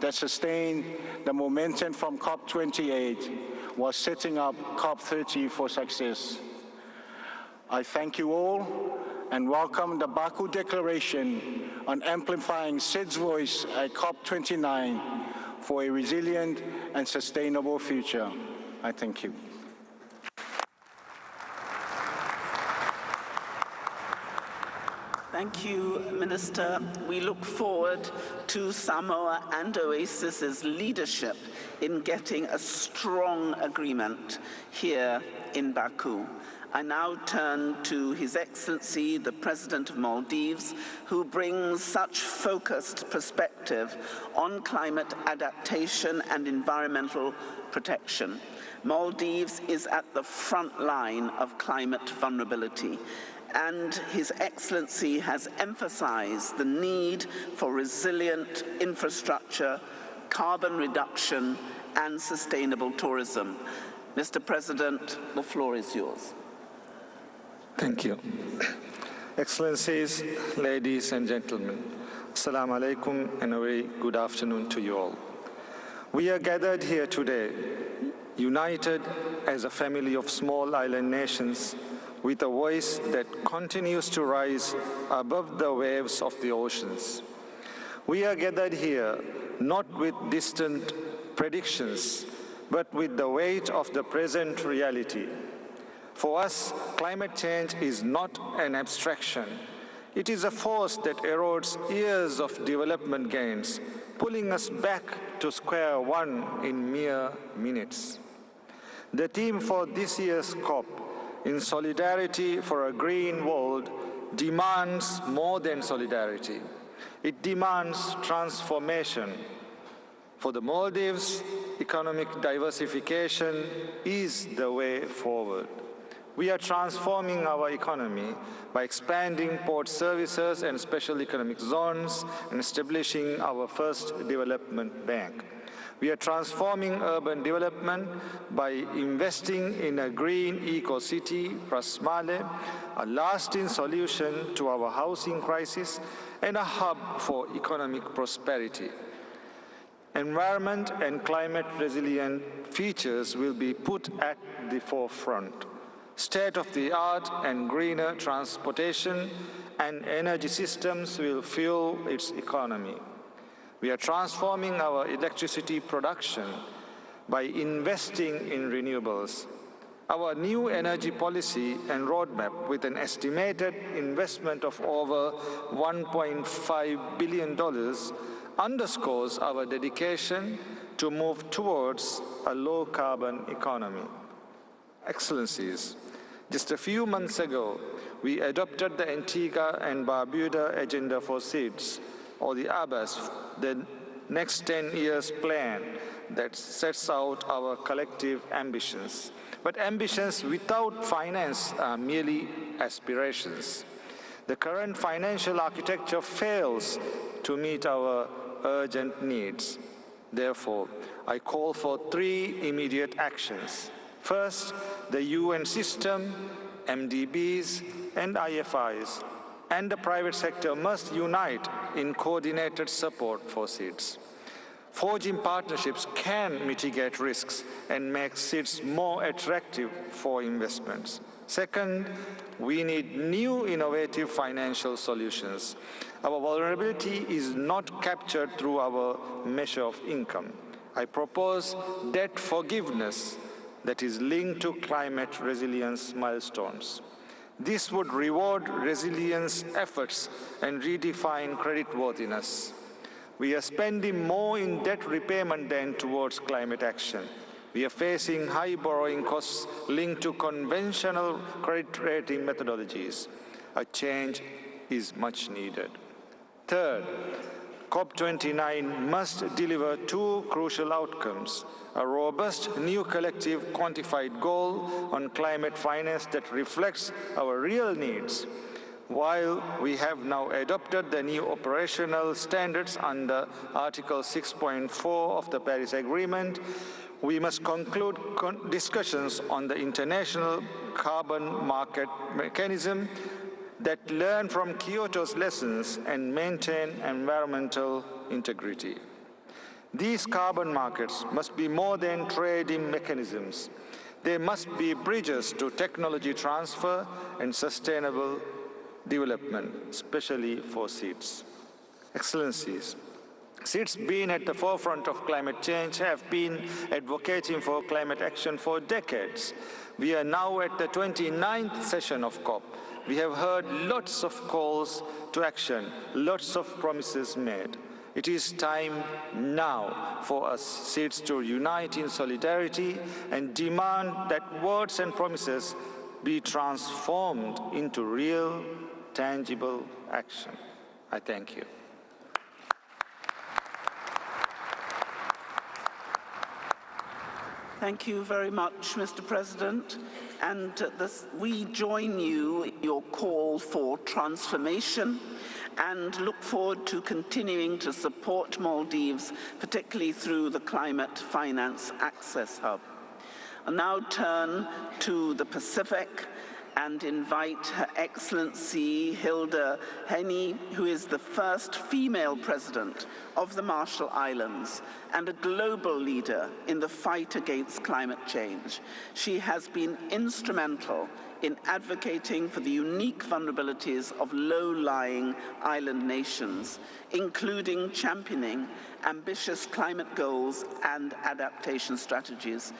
that sustained the momentum from COP28 while setting up COP30 for success. I thank you all and welcome the Baku Declaration on amplifying SID's voice at COP29 for a resilient and sustainable future. I thank you. Thank you, Minister. We look forward to Samoa and OASIS's leadership in getting a strong agreement here in Baku. I now turn to His Excellency, the President of Maldives, who brings such focused perspective on climate adaptation and environmental protection. Maldives is at the front line of climate vulnerability, and His Excellency has emphasized the need for resilient infrastructure, carbon reduction, and sustainable tourism. Mr. President, the floor is yours. Thank you. Excellencies, ladies and gentlemen, Assalamu alaikum and a very good afternoon to you all. We are gathered here today, united as a family of small island nations with a voice that continues to rise above the waves of the oceans. We are gathered here not with distant predictions, but with the weight of the present reality. For us, climate change is not an abstraction. It is a force that erodes years of development gains, pulling us back to square one in mere minutes. The theme for this year's COP, In Solidarity for a Green World, demands more than solidarity. It demands transformation. For the Maldives, economic diversification is the way forward. We are transforming our economy by expanding port services and special economic zones and establishing our first development bank. We are transforming urban development by investing in a green eco-city, Prasmale, a lasting solution to our housing crisis and a hub for economic prosperity. Environment and climate resilient features will be put at the forefront. State-of-the-art and greener transportation and energy systems will fuel its economy. We are transforming our electricity production by investing in renewables. Our new energy policy and roadmap, with an estimated investment of over $1.5 billion, underscores our dedication to move towards a low-carbon economy. Excellencies, just a few months ago, we adopted the Antigua and Barbuda Agenda for Seeds, or the ABAS, the next 10 years plan that sets out our collective ambitions. But ambitions without finance are merely aspirations. The current financial architecture fails to meet our urgent needs. Therefore, I call for 3 immediate actions. First, the UN system, MDBs, and IFIs, and the private sector must unite in coordinated support for seeds. Forging partnerships can mitigate risks and make seeds more attractive for investments. Second, we need new innovative financial solutions. Our vulnerability is not captured through our measure of income. I propose debt forgiveness that is linked to climate resilience milestones. This would reward resilience efforts and redefine creditworthiness. We are spending more in debt repayment than towards climate action. We are facing high borrowing costs linked to conventional credit rating methodologies. A change is much needed. Third, COP29 must deliver 2 crucial outcomes: a robust new collective quantified goal on climate finance that reflects our real needs. While we have now adopted the new operational standards under Article 6.4 of the Paris Agreement, we must conclude discussions on the international carbon market mechanism that learn from Kyoto's lessons and maintain environmental integrity. These carbon markets must be more than trading mechanisms. They must be bridges to technology transfer and sustainable development, especially for seeds. Excellencies, seeds being at the forefront of climate change have been advocating for climate action for decades. We are now at the 29th session of COP. We have heard lots of calls to action, lots of promises made. It is time now for us seeds to unite in solidarity and demand that words and promises be transformed into real, tangible action. I thank you. Thank you very much, Mr. President. And we join you in your call for transformation and look forward to continuing to support Maldives, particularly through the Climate Finance Access Hub. I'll now turn to the Pacific and invite Her Excellency Hilda Henie, who is the first female president of the Marshall Islands and a global leader in the fight against climate change. She has been instrumental in advocating for the unique vulnerabilities of low-lying island nations, including championing ambitious climate goals and adaptation strategies.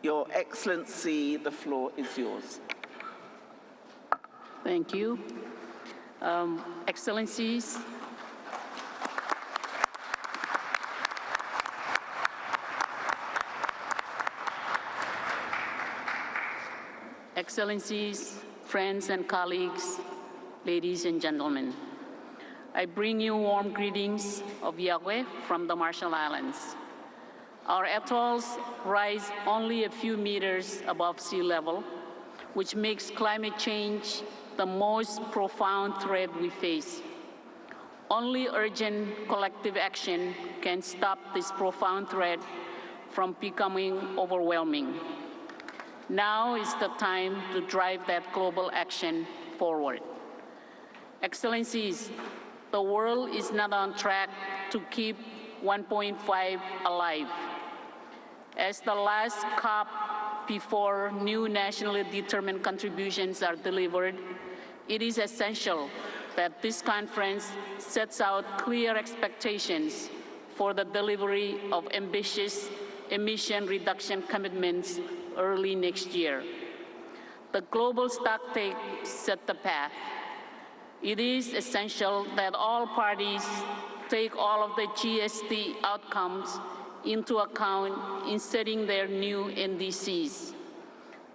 Your Excellency, the floor is yours. Thank you. Excellencies, friends and colleagues, ladies and gentlemen, I bring you warm greetings of Yahweh from the Marshall Islands. Our atolls rise only a few meters above sea level, which makes climate change the most profound threat we face. Only urgent collective action can stop this profound threat from becoming overwhelming. Now is the time to drive that global action forward. Excellencies, the world is not on track to keep 1.5 alive. As the last COP before new nationally determined contributions are delivered, it is essential that this conference sets out clear expectations for the delivery of ambitious emission reduction commitments early next year. The global stocktake set the path. It is essential that all parties take all of the GST outcomes into account in setting their new NDCs.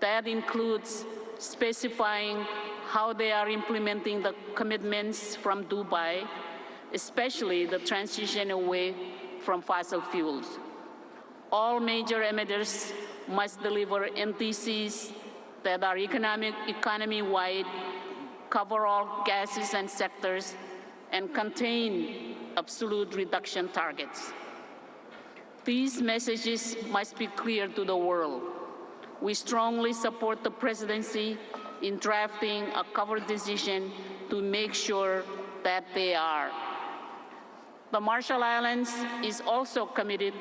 That includes specifying how they are implementing the commitments from Dubai, especially the transition away from fossil fuels. All major emitters must deliver NDCs that are economy-wide, cover all gases and sectors, and contain absolute reduction targets. These messages must be clear to the world. We strongly support the presidency in drafting a cover decision to make sure that they are. The Marshall Islands is also committed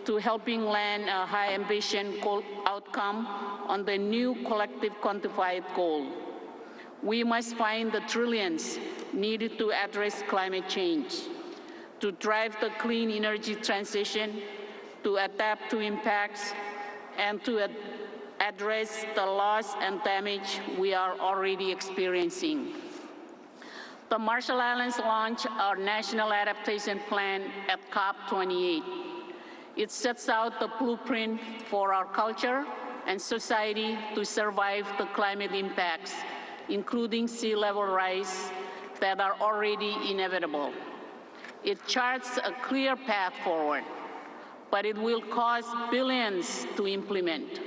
to helping land a high ambition outcome on the new collective quantified goal. We must find the trillions needed to address climate change, to drive the clean energy transition, to adapt to impacts, and to address the loss and damage we are already experiencing. The Marshall Islands launched our National Adaptation Plan at COP29. It sets out the blueprint for our culture and society to survive the climate impacts, including sea level rise, that are already inevitable. It charts a clear path forward, but it will cost billions to implement.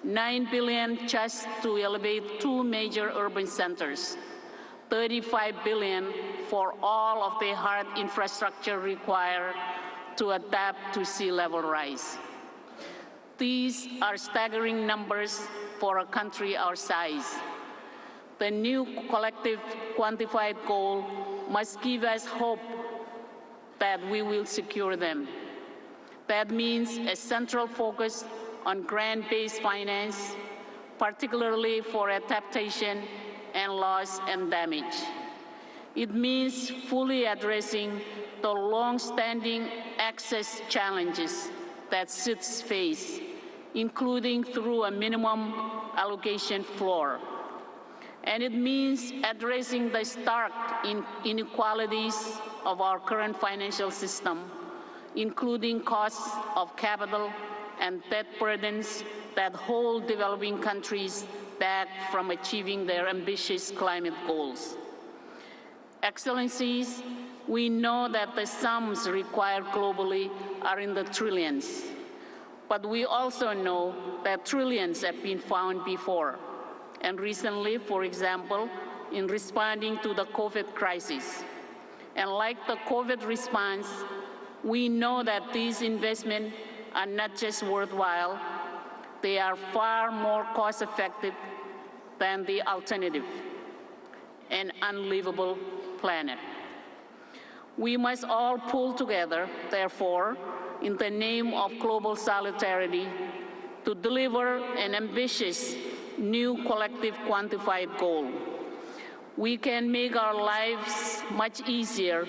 $9 billion just to elevate 2 major urban centers, $35 billion for all of the hard infrastructure required to adapt to sea level rise. These are staggering numbers for a country our size. The new collective quantified goal must give us hope that we will secure them. That means a central focus on grant-based finance, particularly for adaptation and loss and damage. It means fully addressing the long-standing access challenges that cities face, including through a minimum allocation floor. And it means addressing the stark inequalities of our current financial system, including costs of capital and debt burdens that hold developing countries back from achieving their ambitious climate goals. Excellencies, we know that the sums required globally are in the trillions, but we also know that trillions have been found before. And recently, for example, in responding to the COVID crisis. And like the COVID response, we know that these investments are not just worthwhile, they are far more cost-effective than the alternative, an unlivable planet. We must all pull together, therefore, in the name of global solidarity, to deliver an ambitious new collective quantified goal. We can make our lives much easier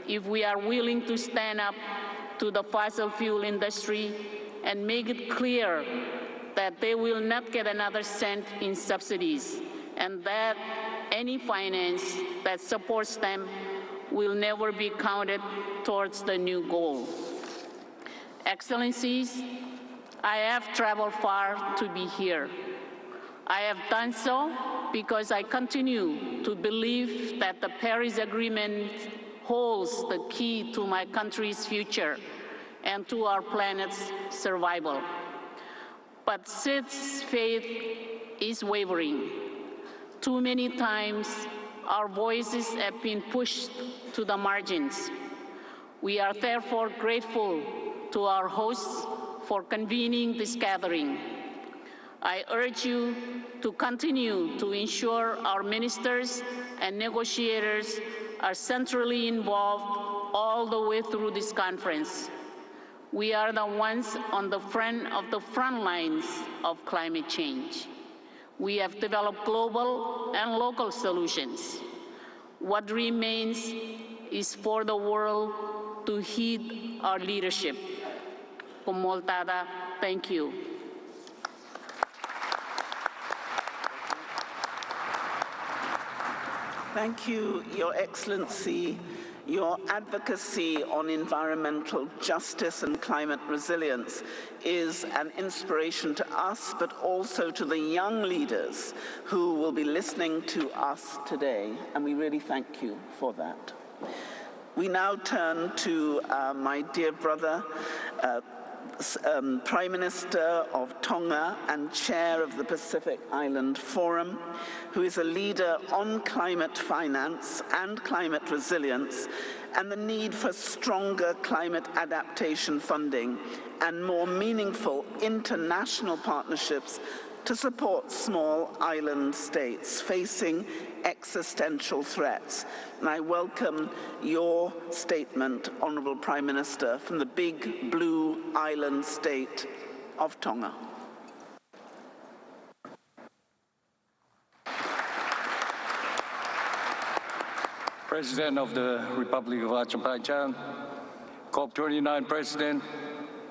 if we are willing to stand up to the fossil fuel industry and make it clear that they will not get another cent in subsidies, and that any finance that supports them will never be counted towards the new goal. Excellencies, I have traveled far to be here. I have done so because I continue to believe that the Paris Agreement holds the key to my country's future and to our planet's survival. But since faith is wavering, too many times our voices have been pushed to the margins. We are therefore grateful to our hosts for convening this gathering. I urge you to continue to ensure our ministers and negotiators are centrally involved all the way through this conference. We are the ones on the front lines of climate change. We have developed global and local solutions. What remains is for the world to heed our leadership. Kumoltada, thank you. Thank you, Your Excellency. Your advocacy on environmental justice and climate resilience is an inspiration to us, but also to the young leaders who will be listening to us today, and we really thank you for that. We now turn to my dear brother, Prime Minister of Tonga and Chair of the Pacific Island Forum, who is a leader on climate finance and climate resilience and the need for stronger climate adaptation funding and more meaningful international partnerships to support small island states facing existential threats. And I welcome your statement, Honourable Prime Minister, from the big blue island state of Tonga. President of the Republic of Azerbaijan, COP29 President,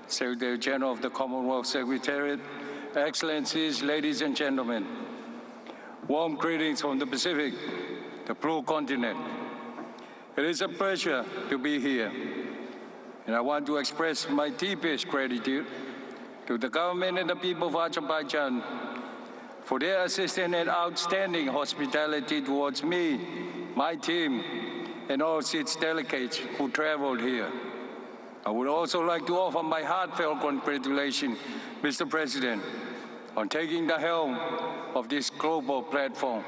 Secretary General of the Commonwealth Secretariat, Excellencies, ladies and gentlemen, warm greetings from the Pacific, the Blue Continent. It is a pleasure to be here, and I want to express my deepest gratitude to the government and the people of Azerbaijan for their assistance and outstanding hospitality towards me, my team, and all its delegates who traveled here. I would also like to offer my heartfelt congratulations, Mr. President, on taking the helm of this global platform.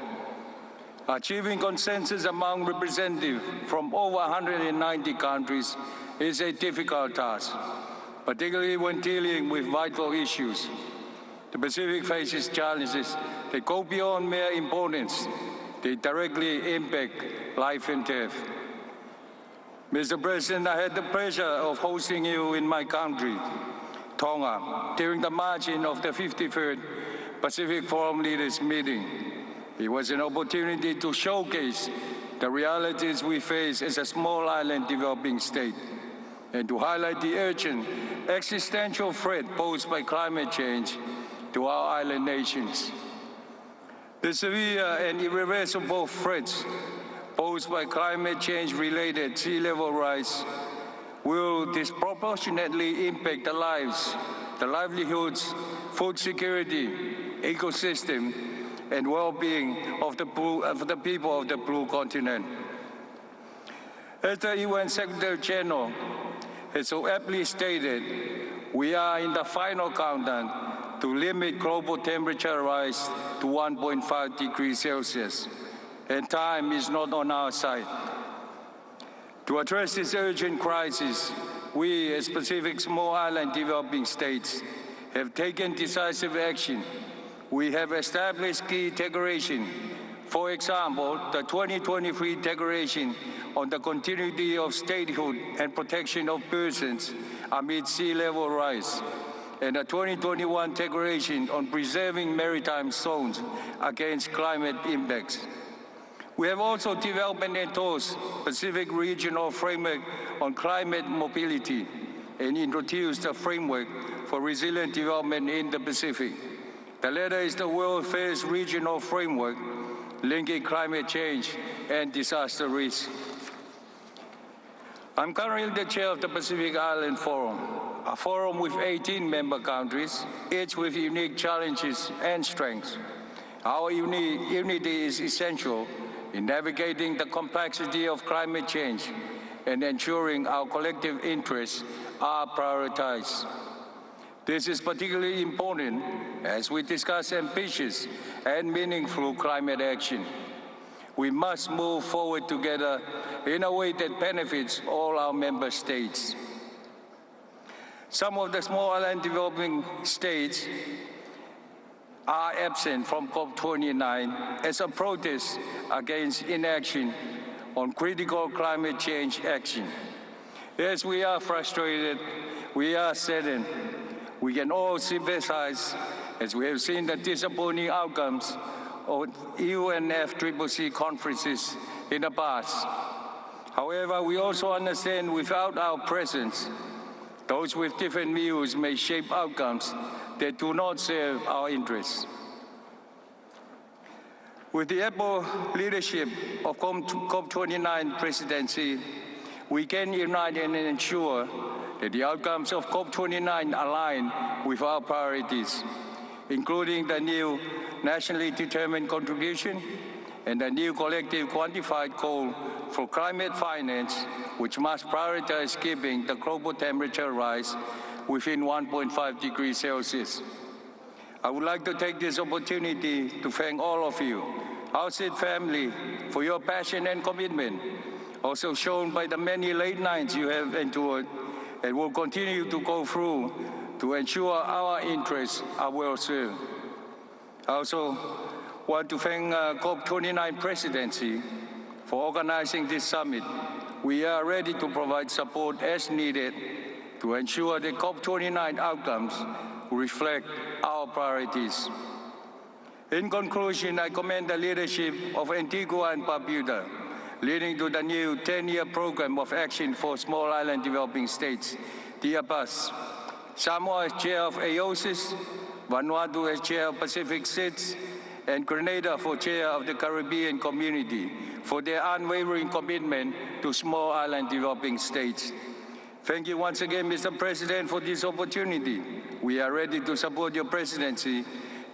Achieving consensus among representatives from over 190 countries is a difficult task, particularly when dealing with vital issues. The Pacific faces challenges that go beyond mere importance. They directly impact life and death. Mr. President, I had the pleasure of hosting you in my country, Tonga, during the margin of the 53rd Pacific Forum Leaders Meeting. It was an opportunity to showcase the realities we face as a small island developing state, and to highlight the urgent existential threat posed by climate change to our island nations. The severe and irreversible threats posed by climate change-related sea level rise will disproportionately impact the lives, the livelihoods, food security, ecosystem, and well-being of the people of the Blue Continent. As the UN Secretary General has so aptly stated, we are in the final countdown to limit global temperature rise to 1.5 degrees Celsius, and time is not on our side. To address this urgent crisis, we, as Pacific small island developing states, have taken decisive action We have established key declarations. For example, the 2023 Declaration on the Continuity of Statehood and Protection of Persons amid sea level rise, and the 2021 Declaration on Preserving Maritime Zones against Climate Impacts. We have also developed and endorsed Pacific Regional Framework on Climate Mobility and introduced a framework for resilient development in the Pacific. The latter is the world's first regional framework linking climate change and disaster risk. I'm currently the chair of the Pacific Island Forum, a forum with 18 member countries, each with unique challenges and strengths. Our unity is essential in navigating the complexity of climate change and ensuring our collective interests are prioritized. This is particularly important as we discuss ambitious and meaningful climate action. We must move forward together in a way that benefits all our member states. Some of the small island developing states are absent from COP29 as a protest against inaction on critical climate change action. Yes, we are frustrated, we are saddened. We can all sympathize as we have seen the disappointing outcomes of UNFCCC conferences in the past. However, we also understand without our presence, those with different views may shape outcomes that do not serve our interests. With the able leadership of COP29 presidency, we can unite and ensure that the outcomes of COP29 align with our priorities, including the new nationally determined contribution and the new collective quantified goal for climate finance, which must prioritize keeping the global temperature rise within 1.5 degrees Celsius. I would like to take this opportunity to thank all of you, our SID family, for your passion and commitment, also shown by the many late nights you have endured and will continue to go through to ensure our interests are well served. I also want to thank COP29 presidency for organizing this summit. We are ready to provide support as needed to ensure the COP29 outcomes reflect our priorities. In conclusion, I commend the leadership of Antigua and Barbuda, leading to the new 10-year program of action for small island developing states, DIAPAS. Samoa as chair of AOSIS, Vanuatu as chair of Pacific SIDS, and Grenada for chair of the Caribbean Community for their unwavering commitment to small island developing states. Thank you once again, Mr. President, for this opportunity. We are ready to support your presidency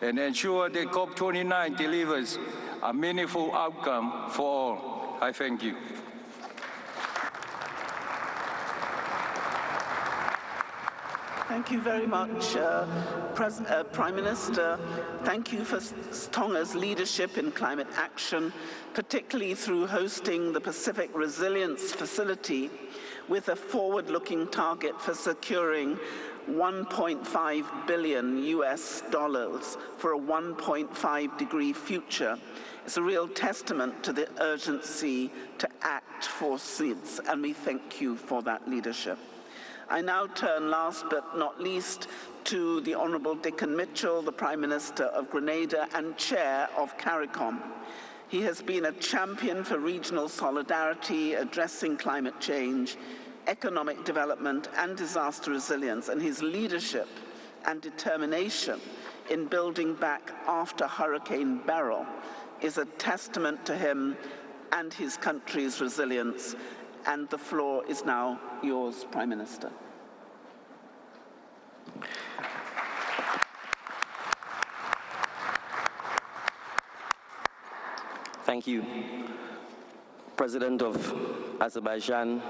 and ensure that COP29 delivers a meaningful outcome for all. I thank you. Thank you very much, Prime Minister. Thank you for Tonga's leadership in climate action, particularly through hosting the Pacific Resilience Facility with a forward-looking target for securing $1.5 billion for a 1.5-degree future. It's a real testament to the urgency to act for SIDS, and we thank you for that leadership. I now turn, last but not least, to the Honourable Dickon Mitchell, the Prime Minister of Grenada and Chair of CARICOM. He has been a champion for regional solidarity, addressing climate change, economic development and disaster resilience, and his leadership and determination in building back after Hurricane Beryl is a testament to him and his country's resilience. And the floor is now yours, Prime Minister. Thank you. President of Azerbaijan,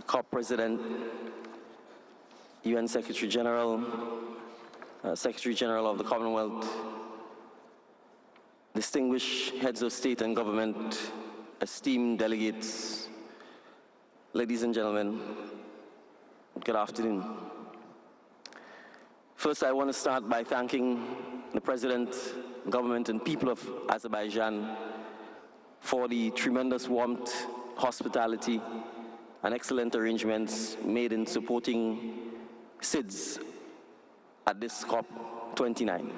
COP President, UN Secretary General, Secretary General of the Commonwealth, distinguished heads of state and government, esteemed delegates, ladies and gentlemen, good afternoon. First, I want to start by thanking the President, government, and people of Azerbaijan for the tremendous warmth, hospitality, and excellent arrangements made in supporting SIDS at this COP29.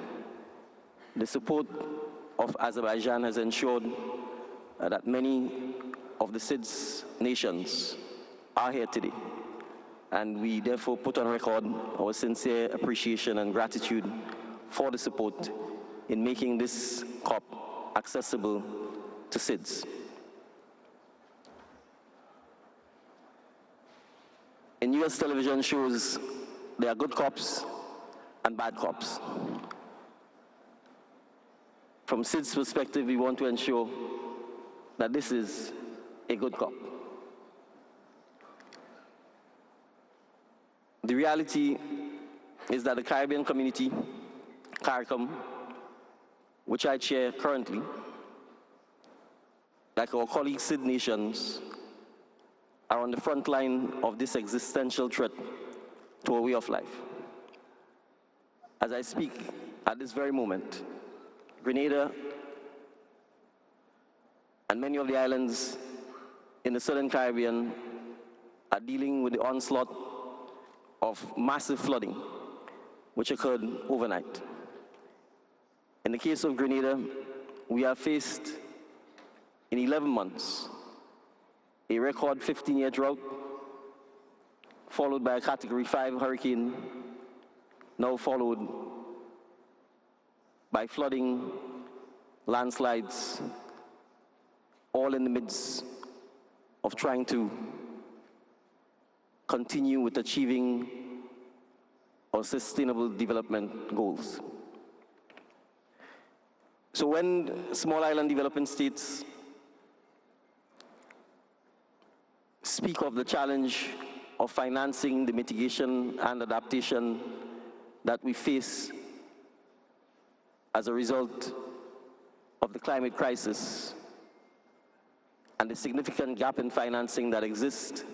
The support of Azerbaijan has ensured that many of the SIDS nations are here today, and we therefore put on record our sincere appreciation and gratitude for the support in making this COP accessible to SIDS. In US television shows, there are good cops and bad cops. From SIDS' perspective, we want to ensure that this is a good COP. The reality is that the Caribbean community, CARICOM, which I chair currently, like our colleague SID nations, are on the front line of this existential threat to our way of life. As I speak at this very moment, Grenada and many of the islands in the Southern Caribbean are dealing with the onslaught of massive flooding, which occurred overnight. In the case of Grenada, we have faced, in 11 months, a record 15-year drought, followed by a Category 5 hurricane, now followed by flooding, landslides, all in the midst of trying to continue with achieving our sustainable development goals. So when small island developing states speak of the challenge of financing the mitigation and adaptation that we face as a result of the climate crisis and the significant gap in financing that exists,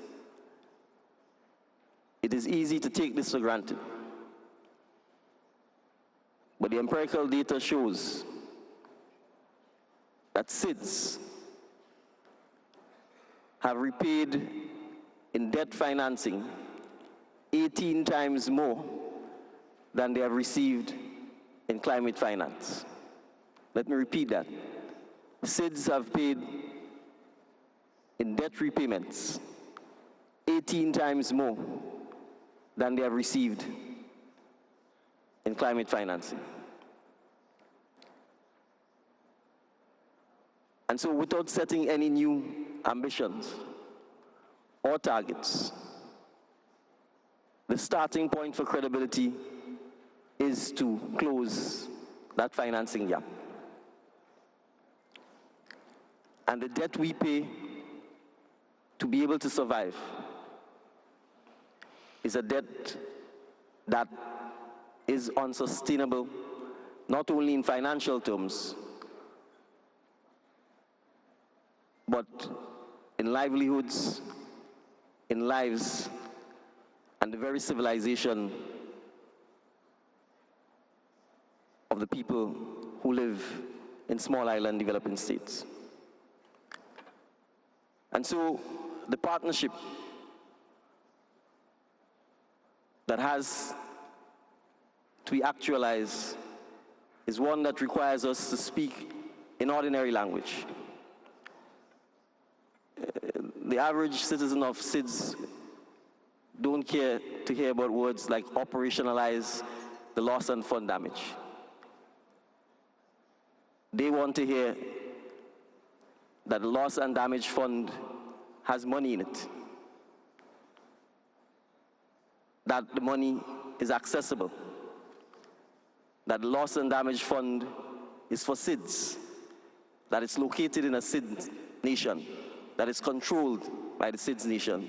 it is easy to take this for granted. But the empirical data shows that SIDS have repaid in debt financing 18 times more than they have received in climate finance. Let me repeat that. SIDS have paid in debt repayments 18 times more than they have received in climate financing. And so without setting any new ambitions or targets, the starting point for credibility is to close that financing gap. And the debt we pay to be able to survive is a debt that is unsustainable, not only in financial terms, but in livelihoods, in lives, and the very civilization of the people who live in small island developing states. And so the partnership that has to be actualized is one that requires us to speak in ordinary language. The average citizen of SIDS don't care to hear about words like operationalize the loss and fund damage. They want to hear that the loss and damage fund has money in it, that the money is accessible, that the loss and damage fund is for SIDS, that it's located in a SIDS nation, that it's controlled by the SIDS nation,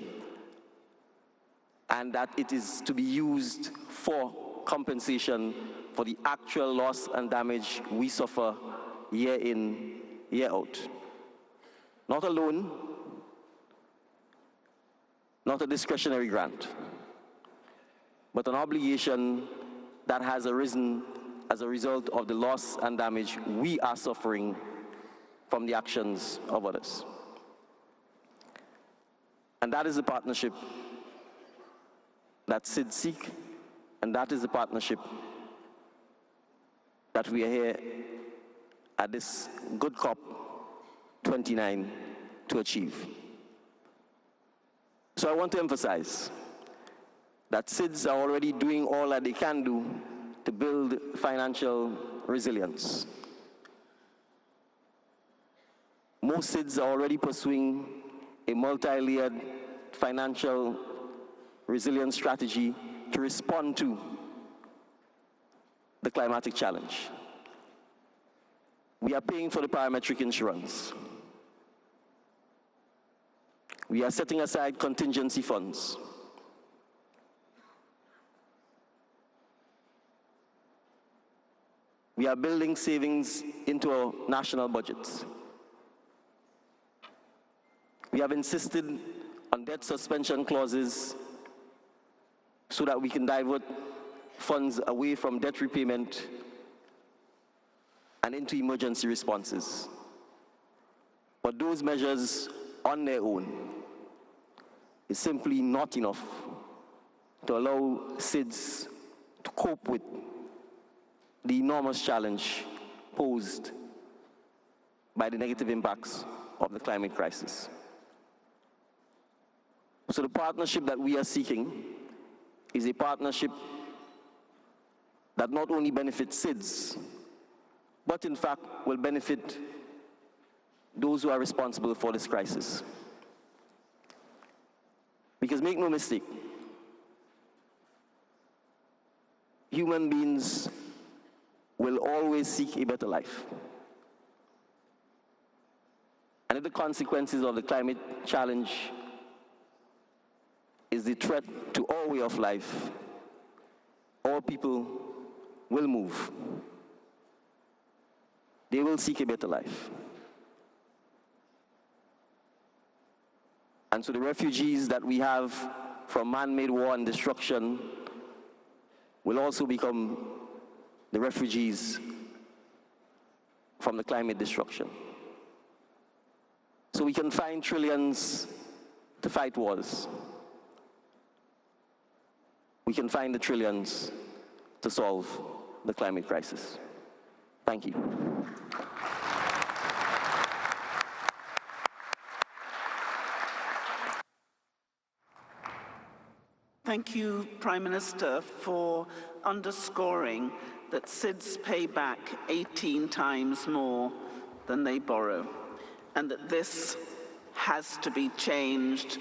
and that it is to be used for compensation for the actual loss and damage we suffer year in, year out. Not a loan, not a discretionary grant, but an obligation that has arisen as a result of the loss and damage we are suffering from the actions of others. And that is the partnership that SIDS seek, and that is the partnership that we are here at this good COP29 to achieve. So I want to emphasize that SIDS are already doing all that they can do to build financial resilience. Most SIDS are already pursuing a multi-layered financial resilience strategy to respond to the climatic challenge. We are paying for the parametric insurance. We are setting aside contingency funds. We are building savings into our national budgets. We have insisted on debt suspension clauses so that we can divert funds away from debt repayment and into emergency responses. But those measures on their own is simply not enough to allow SIDS to cope with the enormous challenge posed by the negative impacts of the climate crisis. So the partnership that we are seeking is a partnership that not only benefits SIDS, but in fact will benefit those who are responsible for this crisis. Because make no mistake, human beings will always seek a better life. And if the consequences of the climate challenge is the threat to our way of life, all people will move. They will seek a better life. And so the refugees that we have from man-made war and destruction will also become the refugees from the climate destruction. So we can find trillions to fight wars. We can find the trillions to solve the climate crisis. Thank you. Thank you, Prime Minister, for underscoring that SIDS pay back 18 times more than they borrow, and that this has to be changed,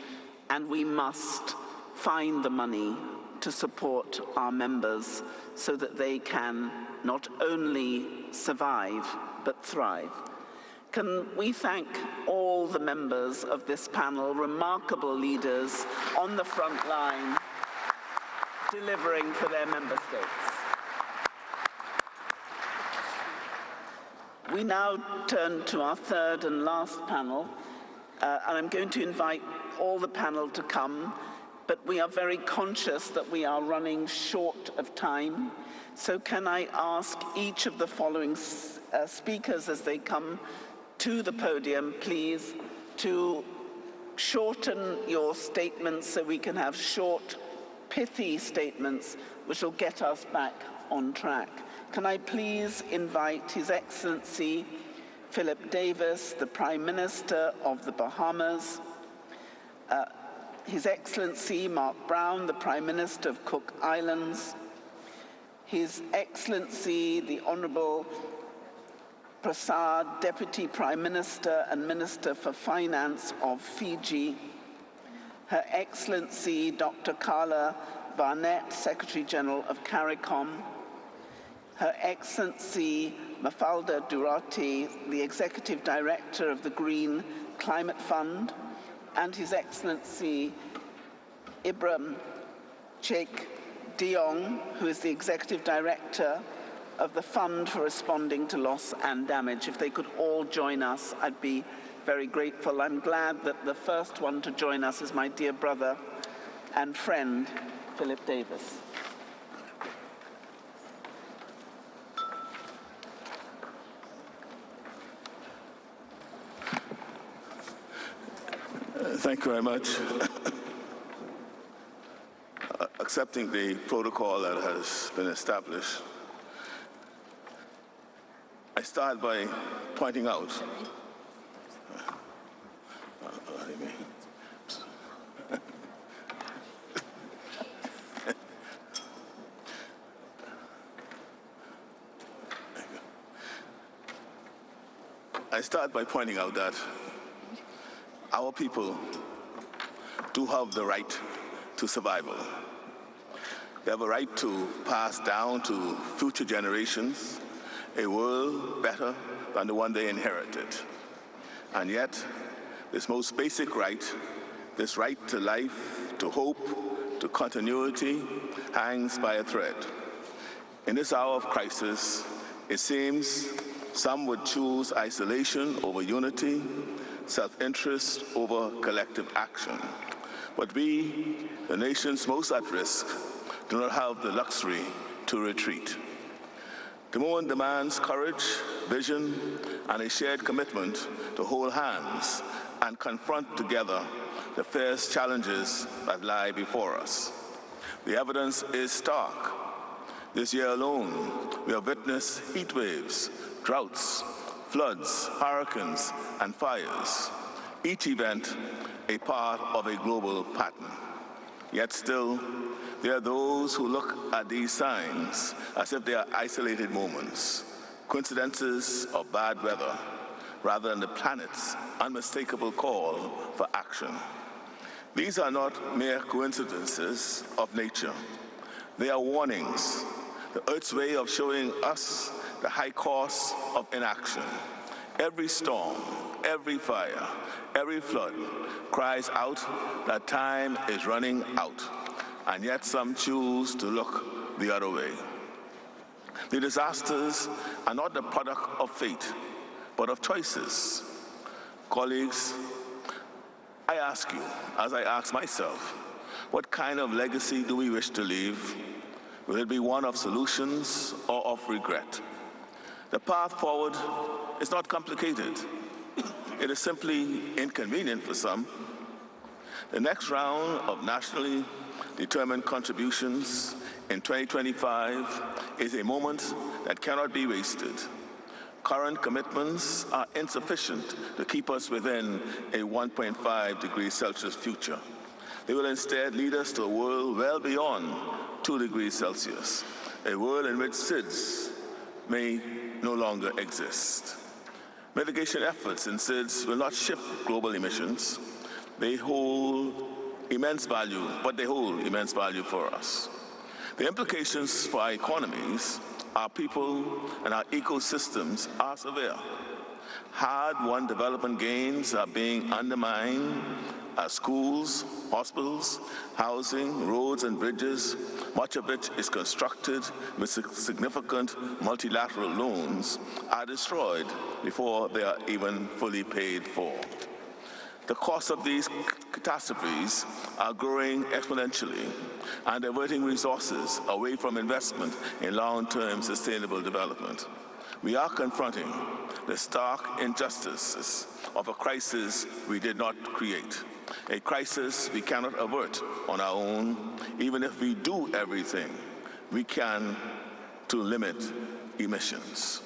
and we must find the money to support our members so that they can not only survive, but thrive. Can we thank all the members of this panel, remarkable leaders on the front line, delivering for their member states. We now turn to our third and last panel, and I'm going to invite all the panel to come, but we are very conscious that we are running short of time. So can I ask each of the following speakers as they come to the podium, please, to shorten your statements so we can have short, pithy statements which will get us back on track. Can I please invite His Excellency Philip Davis, the Prime Minister of the Bahamas, His Excellency Mark Brown, the Prime Minister of Cook Islands, His Excellency the Honourable Prasad, Deputy Prime Minister and Minister for Finance of Fiji, Her Excellency Dr. Carla Barnett, Secretary General of CARICOM, Her Excellency Mafalda Durati, the Executive Director of the Green Climate Fund, and His Excellency Ibrahim Sheikh Diong, who is the Executive Director of the Fund for Responding to Loss and Damage. If they could all join us, I'd be very grateful. I'm glad that the first one to join us is my dear brother and friend, Philip Davis. Thank you very much. Accepting the protocol that has been established, I start by pointing out that our people do have the right to survival. They have a right to pass down to future generations a world better than the one they inherited. And yet, this most basic right, this right to life, to hope, to continuity, hangs by a thread. In this hour of crisis, it seems some would choose isolation over unity, self-interest over collective action. But we, the nations most at risk, do not have the luxury to retreat. The moment demands courage, vision, and a shared commitment to hold hands and confront together the fierce challenges that lie before us. The evidence is stark. This year alone, we have witnessed heat waves, droughts, floods, hurricanes, and fires, each event a part of a global pattern. Yet still, there are those who look at these signs as if they are isolated moments, coincidences of bad weather, rather than the planet's unmistakable call for action. These are not mere coincidences of nature. They are warnings, the Earth's way of showing us the high cost of inaction. Every storm, every fire, every flood cries out that time is running out, and yet some choose to look the other way. The disasters are not the product of fate, but of choices. Colleagues, I ask you, as I ask myself, what kind of legacy do we wish to leave? Will it be one of solutions or of regret? The path forward is not complicated. It is simply inconvenient for some. The next round of nationally determined contributions in 2025 is a moment that cannot be wasted. Current commitments are insufficient to keep us within a 1.5 degrees Celsius future. They will instead lead us to a world well beyond 2 degrees Celsius, a world in which SIDS may no longer exist. Mitigation efforts in SIDS will not shift global emissions. They hold immense value, but they hold immense value for us. The implications for our economies, our people, and our ecosystems are severe. Hard-won development gains are being undermined as schools, hospitals, housing, roads, and bridges, much of it is constructed with significant multilateral loans, are destroyed before they are even fully paid for. The costs of these catastrophes are growing exponentially and diverting resources away from investment in long-term sustainable development. We are confronting the stark injustices of a crisis we did not create, a crisis we cannot avert on our own, even if we do everything we can to limit emissions.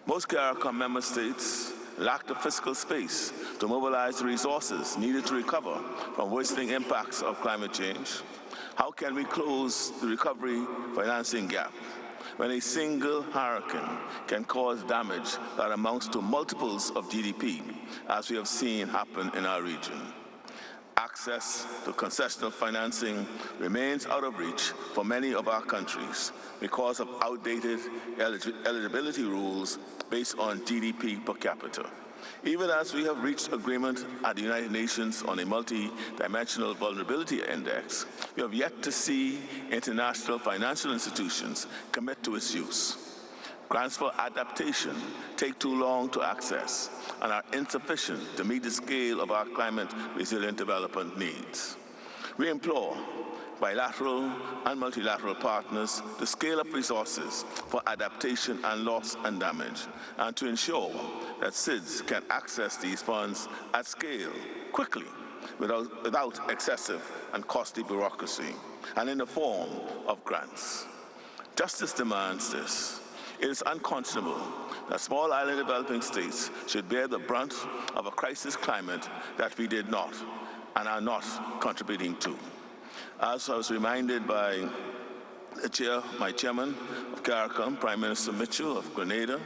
Most CARICOM member states lack the fiscal space to mobilize the resources needed to recover from worsening impacts of climate change. How can we close the recovery financing gap when a single hurricane can cause damage that amounts to multiples of GDP, as we have seen happen in our region? Access to concessional financing remains out of reach for many of our countries because of outdated eligibility rules based on GDP per capita. Even as we have reached agreement at the United Nations on a multi-dimensional vulnerability index, we have yet to see international financial institutions commit to its use. Grants for adaptation take too long to access and are insufficient to meet the scale of our climate-resilient development needs. We implore bilateral and multilateral partners to scale up resources for adaptation and loss and damage, and to ensure that SIDS can access these funds at scale, quickly, without excessive and costly bureaucracy, and in the form of grants. Justice demands this. It is unconscionable that small island developing states should bear the brunt of a crisis climate that we did not and are not contributing to. As I was reminded by my chairman of CARICOM, Prime Minister Mitchell of Grenada,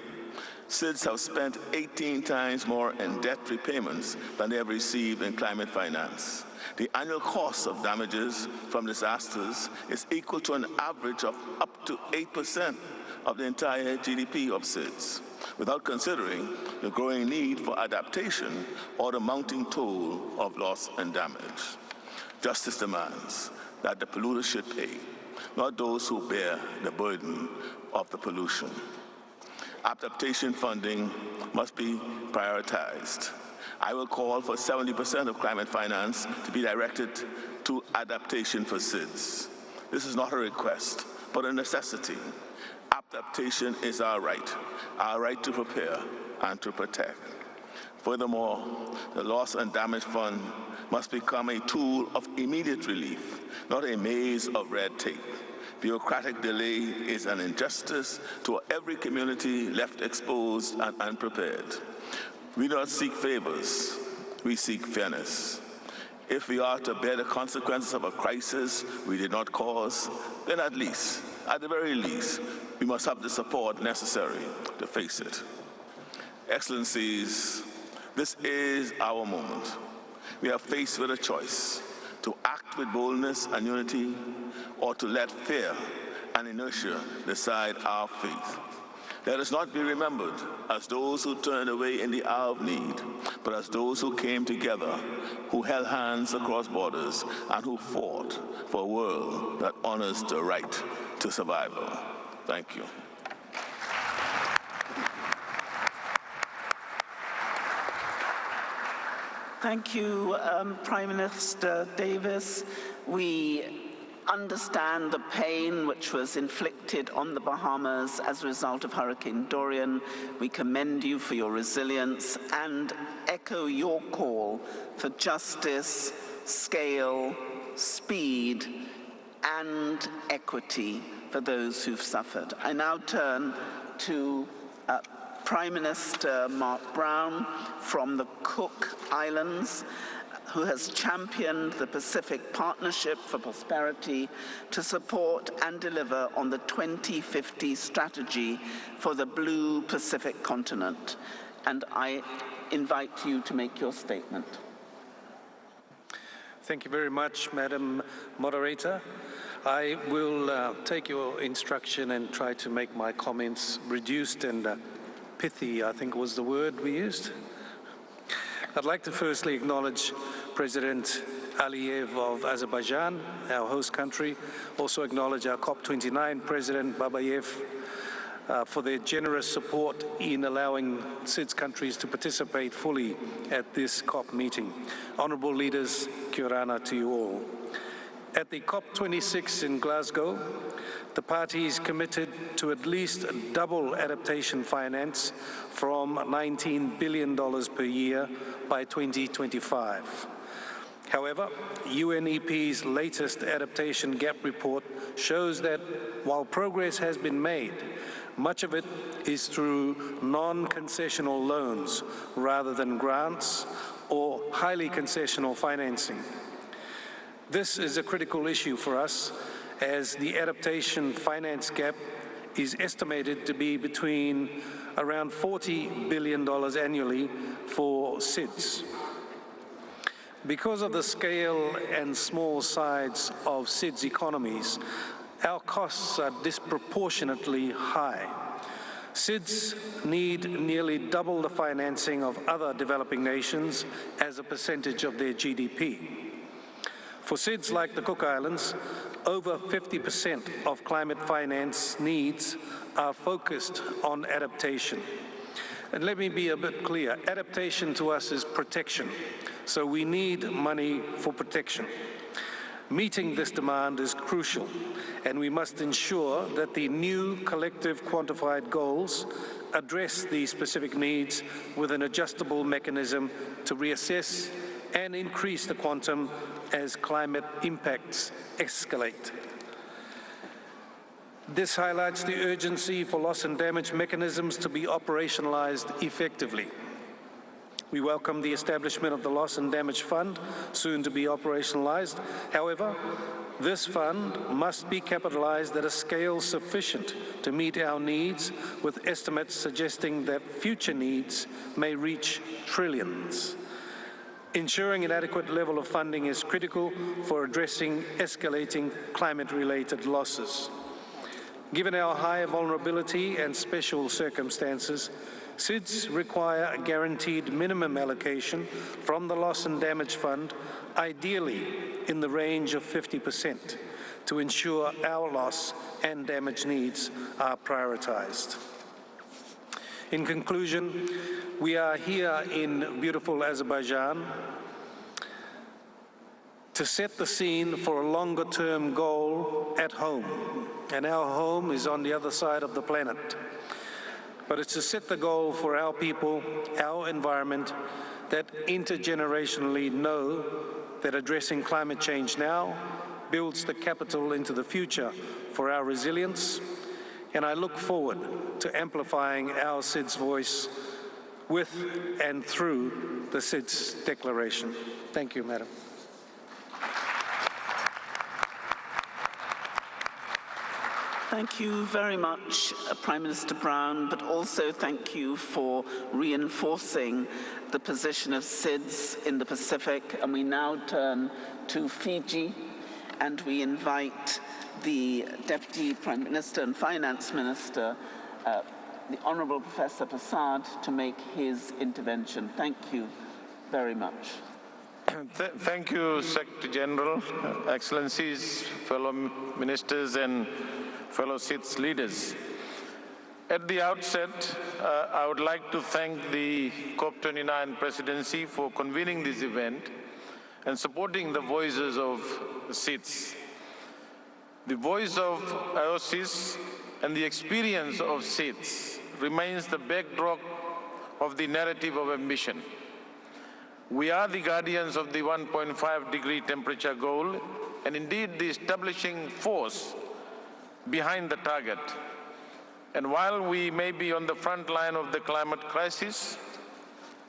SIDS have spent 18 times more in debt repayments than they have received in climate finance. The annual cost of damages from disasters is equal to an average of up to 8% of the entire GDP of SIDS, without considering the growing need for adaptation or the mounting toll of loss and damage. Justice demands that the polluter should pay, not those who bear the burden of the pollution. Adaptation funding must be prioritized. I will call for 70% of climate finance to be directed to adaptation for SIDS. This is not a request, but a necessity. Adaptation is our right to prepare and to protect. Furthermore, the Loss and Damage Fund must become a tool of immediate relief, not a maze of red tape. Bureaucratic delay is an injustice to every community left exposed and unprepared. We do not seek favors, we seek fairness. If we are to bear the consequences of a crisis we did not cause, then at the very least, we must have the support necessary to face it. Excellencies, this is our moment. We are faced with a choice: to act with boldness and unity, or to let fear and inertia decide our faith. Let us not be remembered as those who turned away in the hour of need, but as those who came together, who held hands across borders, and who fought for a world that honors the right to survival. Thank you. Thank you, Prime Minister Davis. We understand the pain which was inflicted on the Bahamas as a result of Hurricane Dorian. We commend you for your resilience and echo your call for justice, scale, speed, and equity for those who've suffered. I now turn to Prime Minister Mark Brown from the Cook Islands, who has championed the Pacific Partnership for Prosperity to support and deliver on the 2050 strategy for the Blue Pacific continent. And I invite you to make your statement. Thank you very much, Madam Moderator. I will take your instruction and try to make my comments reduced and pithy, I think was the word we used. I'd like to firstly acknowledge President Aliyev of Azerbaijan, our host country. Also acknowledge our COP29 President Babayev for their generous support in allowing SIDS countries to participate fully at this COP meeting. Honourable leaders, kia ora to you all. At the COP26 in Glasgow, the parties committed to at least double adaptation finance from $19 billion per year by 2025. However, UNEP's latest adaptation gap report shows that while progress has been made, much of it is through non-concessional loans rather than grants or highly concessional financing. This is a critical issue for us, as the adaptation finance gap is estimated to be between around $40 billion annually for SIDS. Because of the scale and small size of SIDS economies, our costs are disproportionately high. SIDS need nearly double the financing of other developing nations as a percentage of their GDP. For SIDS like the Cook Islands, over 50% of climate finance needs are focused on adaptation. And let me be a bit clear, adaptation to us is protection, so we need money for protection. Meeting this demand is crucial, and we must ensure that the new collective quantified goals address these specific needs with an adjustable mechanism to reassess and increase the quantum as climate impacts escalate. This highlights the urgency for loss and damage mechanisms to be operationalized effectively. We welcome the establishment of the Loss and Damage Fund, soon to be operationalized. However, this fund must be capitalized at a scale sufficient to meet our needs, with estimates suggesting that future needs may reach trillions. Ensuring an adequate level of funding is critical for addressing escalating climate-related losses. Given our high vulnerability and special circumstances, SIDS require a guaranteed minimum allocation from the Loss and Damage Fund, ideally in the range of 50%, to ensure our loss and damage needs are prioritized. In conclusion, we are here in beautiful Azerbaijan to set the scene for a longer-term goal at home, and our home is on the other side of the planet. But it's to set the goal for our people, our environment, that intergenerationally know that addressing climate change now builds the capital into the future for our resilience, and I look forward to amplifying our SIDS voice with and through the SIDS Declaration. Thank you, Madam. Thank you very much, Prime Minister Brown, but also thank you for reinforcing the position of SIDS in the Pacific. And we now turn to Fiji, and we invite the Deputy Prime Minister and Finance Minister, the Honourable Professor Prasad, to make his intervention. Thank you very much. Thank you, Secretary General, Excellencies, fellow ministers and fellow SIDS leaders. At the outset, I would like to thank the COP29 presidency for convening this event and supporting the voices of SIDS. The voice of IOCs and the experience of SIDS remains the backdrop of the narrative of ambition. We are the guardians of the 1.5-degree temperature goal, and indeed the establishing force behind the target. And while we may be on the front line of the climate crisis,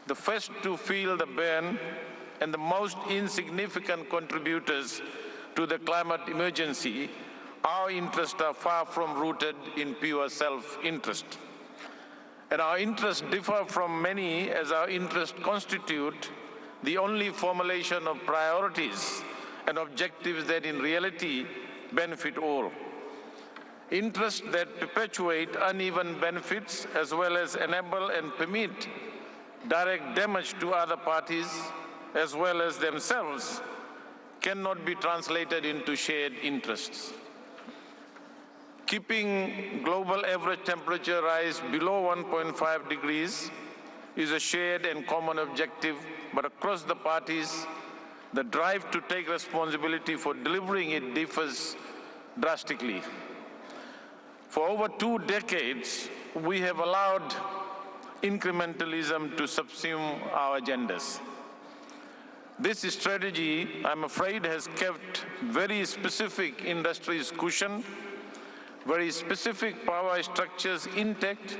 the first to feel the burn and the most insignificant contributors to the climate emergency, our interests are far from rooted in pure self-interest. And our interests differ from many, as our interests constitute the only formulation of priorities and objectives that in reality benefit all. Interests that perpetuate uneven benefits as well as enable and permit direct damage to other parties as well as themselves cannot be translated into shared interests. Keeping global average temperature rise below 1.5 degrees is a shared and common objective, but across the parties, the drive to take responsibility for delivering it differs drastically. For over 2 decades, we have allowed incrementalism to subsume our agendas. This strategy, I'm afraid, has kept very specific industries cushioned, very specific power structures intact,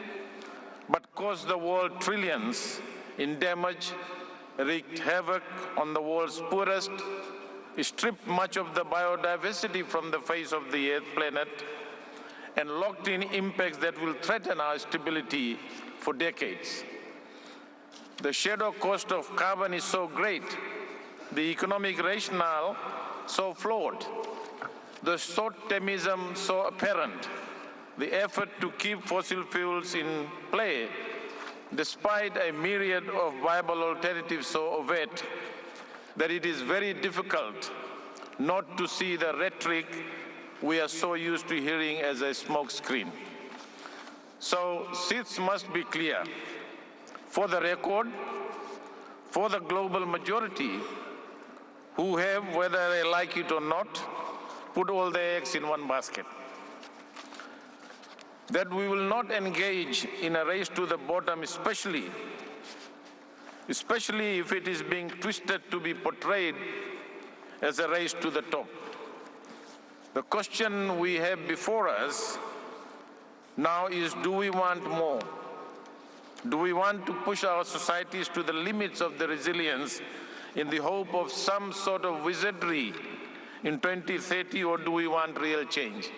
but cost the world trillions in damage, wreaked havoc on the world's poorest, stripped much of the biodiversity from the face of the Earth planet, and locked in impacts that will threaten our stability for decades. The shadow cost of carbon is so great, the economic rationale so flawed, the short-termism so apparent, the effort to keep fossil fuels in play, despite a myriad of viable alternatives so overt, that it is very difficult not to see the rhetoric we are so used to hearing as a smokescreen. So SIDS must be clear. For the record, for the global majority who have, whether they like it or not, put all their eggs in one basket, that we will not engage in a race to the bottom, especially especially if it is being twisted to be portrayed as a race to the top. The question we have before us now is, do we want more? Do we want to push our societies to the limits of the resilience in the hope of some sort of wizardry in 2030, or do we want real change?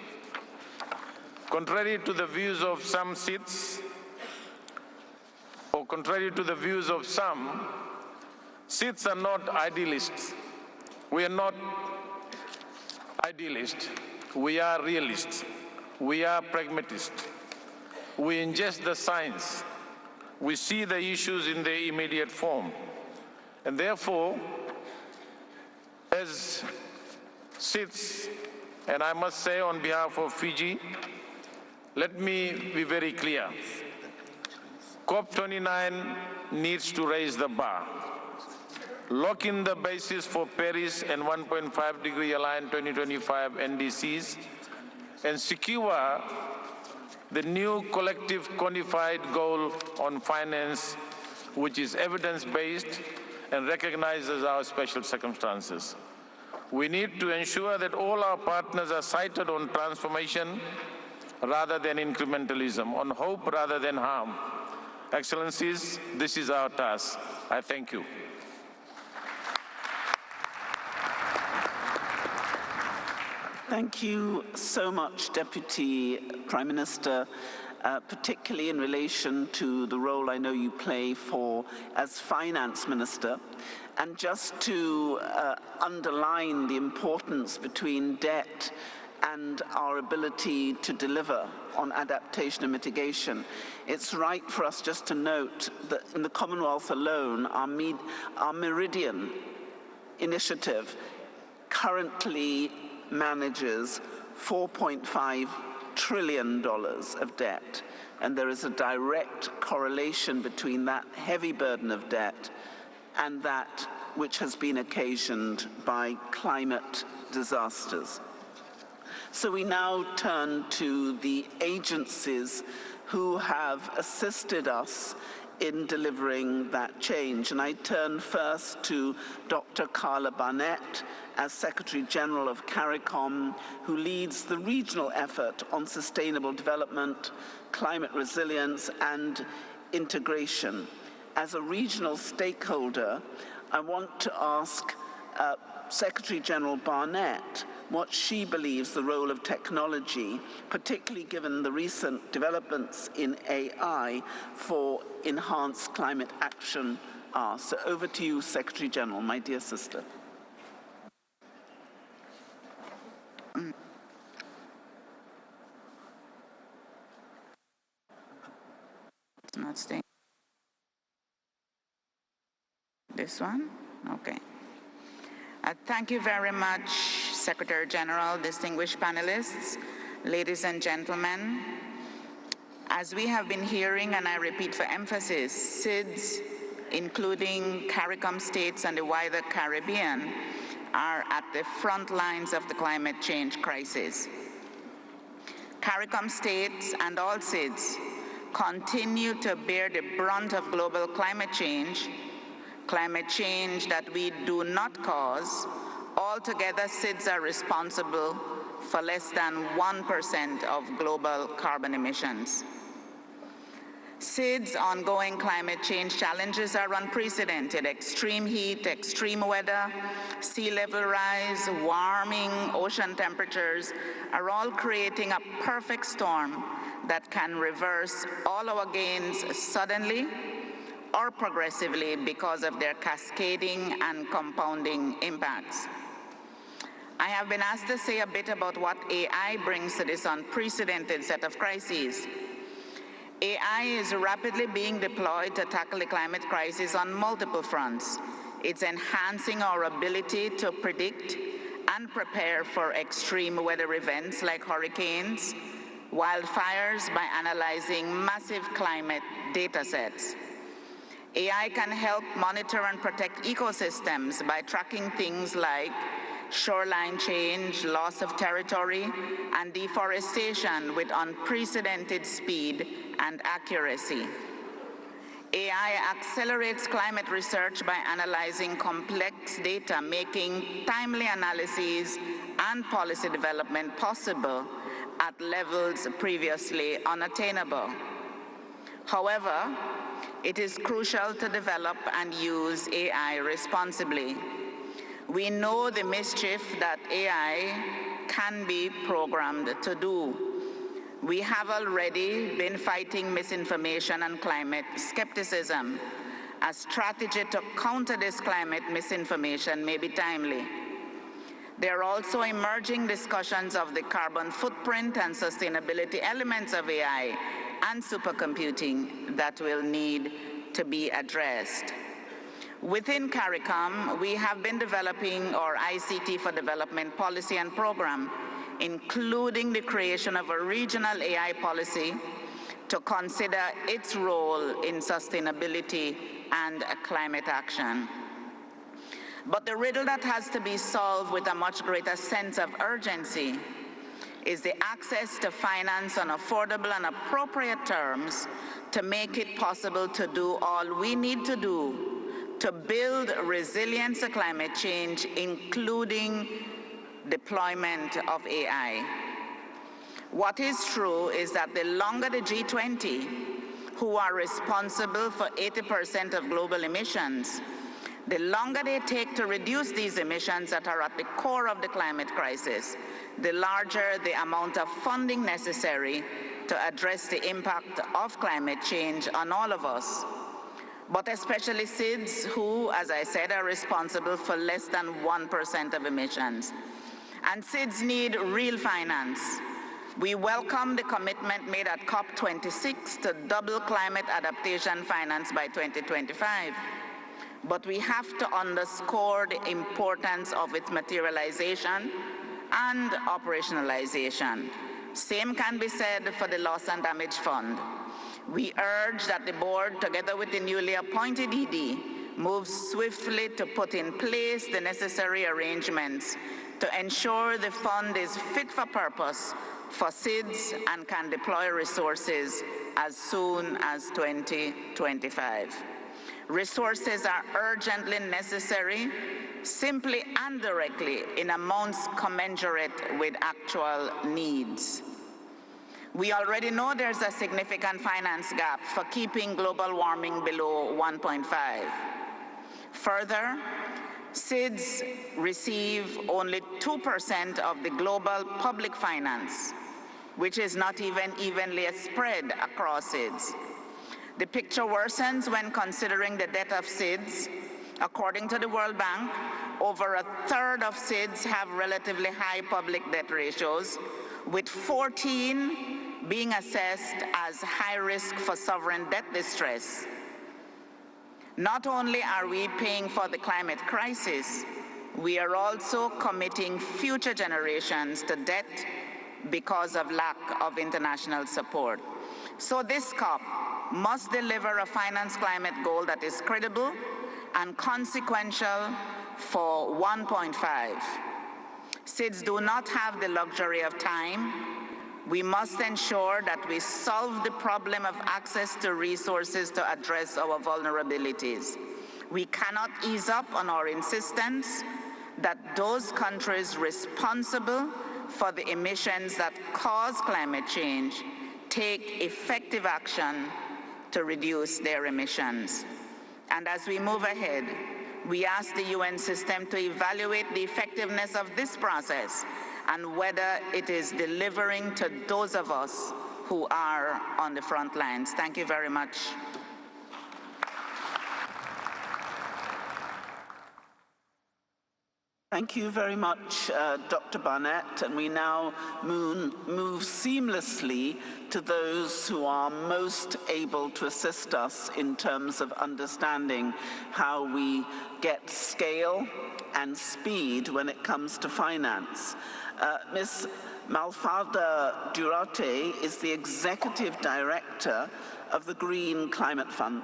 Contrary to the views of some Sids, or contrary to the views of some, Sids are not idealists. We are not idealists. We are realists. We are pragmatists. We ingest the science. We see the issues in their immediate form. And therefore, as Sids, and I must say on behalf of Fiji, let me be very clear. COP29 needs to raise the bar, lock in the basis for Paris and 1.5-degree aligned 2025 NDCs, and secure the new collective quantified goal on finance, which is evidence-based and recognizes our special circumstances. We need to ensure that all our partners are sighted on transformation rather than incrementalism, on hope rather than harm. Excellencies, this is our task. I thank you. Thank you so much, Deputy Prime Minister, particularly in relation to the role I know you play as Finance Minister. And just to underline the importance between debt and our ability to deliver on adaptation and mitigation, it's right for us just to note that in the Commonwealth alone, our Meridian initiative currently manages $4.5 trillion of debt. And there is a direct correlation between that heavy burden of debt and that which has been occasioned by climate disasters. So we now turn to the agencies who have assisted us in delivering that change. And I turn first to Dr. Carla Barnett as Secretary General of CARICOM, who leads the regional effort on sustainable development, climate resilience, and integration. As a regional stakeholder, I want to ask Secretary General Barnett what she believes the role of technology, particularly given the recent developments in AI, for enhanced climate action are. So over to you, Secretary General, my dear sister. It's not staying. This one? Okay. Thank you very much, Secretary General, distinguished panelists, ladies and gentlemen. As we have been hearing, and I repeat for emphasis, SIDS, including CARICOM states and the wider Caribbean, are at the front lines of the climate change crisis. CARICOM states and all SIDS continue to bear the brunt of global climate change that we do not cause. Altogether, SIDS are responsible for less than 1% of global carbon emissions. SIDS' ongoing climate change challenges are unprecedented. Extreme heat, extreme weather, sea level rise, warming ocean temperatures are all creating a perfect storm that can reverse all our gains suddenly or progressively because of their cascading and compounding impacts. I have been asked to say a bit about what AI brings to this unprecedented set of crises. AI is rapidly being deployed to tackle the climate crisis on multiple fronts. It's enhancing our ability to predict and prepare for extreme weather events like hurricanes, wildfires, by analyzing massive climate data sets. AI can help monitor and protect ecosystems by tracking things like shoreline change, loss of territory, and deforestation with unprecedented speed and accuracy. AI accelerates climate research by analyzing complex data, making timely analyses and policy development possible at levels previously unattainable. However, it is crucial to develop and use AI responsibly. We know the mischief that AI can be programmed to do. We have already been fighting misinformation and climate skepticism. A strategy to counter this climate misinformation may be timely. There are also emerging discussions of the carbon footprint and sustainability elements of AI and supercomputing that will need to be addressed. Within CARICOM, we have been developing our ICT for Development policy and program, including the creation of a regional AI policy to consider its role in sustainability and climate action. But the riddle that has to be solved with a much greater sense of urgency is the access to finance on affordable and appropriate terms to make it possible to do all we need to do to build resilience to climate change, including deployment of AI. What is true is that the longer the G20, who are responsible for 80% of global emissions, the longer they take to reduce these emissions that are at the core of the climate crisis, the larger the amount of funding necessary to address the impact of climate change on all of us, but especially SIDS, who, as I said, are responsible for less than 1% of emissions. And SIDS need real finance. We welcome the commitment made at COP26 to double climate adaptation finance by 2025. But we have to underscore the importance of its materialization and operationalization. Same can be said for the Loss and Damage Fund. We urge that the board, together with the newly appointed ED, moves swiftly to put in place the necessary arrangements to ensure the fund is fit for purpose for SIDS and can deploy resources as soon as 2025. Resources are urgently necessary, simply and directly, in amounts commensurate with actual needs. We already know there's a significant finance gap for keeping global warming below 1.5. Further, SIDS receive only 2% of the global public finance, which is not even evenly spread across SIDS. The picture worsens when considering the debt of SIDS. According to the World Bank, over a third of SIDS have relatively high public debt ratios, with 14 being assessed as high risk for sovereign debt distress. Not only are we paying for the climate crisis, we are also committing future generations to debt because of lack of international support. So this COP must deliver a finance climate goal that is credible and consequential for 1.5. SIDS do not have the luxury of time. We must ensure that we solve the problem of access to resources to address our vulnerabilities. We cannot ease up on our insistence that those countries responsible for the emissions that cause climate change take effective action to reduce their emissions. And as we move ahead, we ask the UN system to evaluate the effectiveness of this process and whether it is delivering to those of us who are on the front lines. Thank you very much. Thank you very much, Dr. Barnett, and we now move seamlessly to those who are most able to assist us in terms of understanding how we get scale and speed when it comes to finance. Ms. Mafalda Durate is the Executive Director of the Green Climate Fund,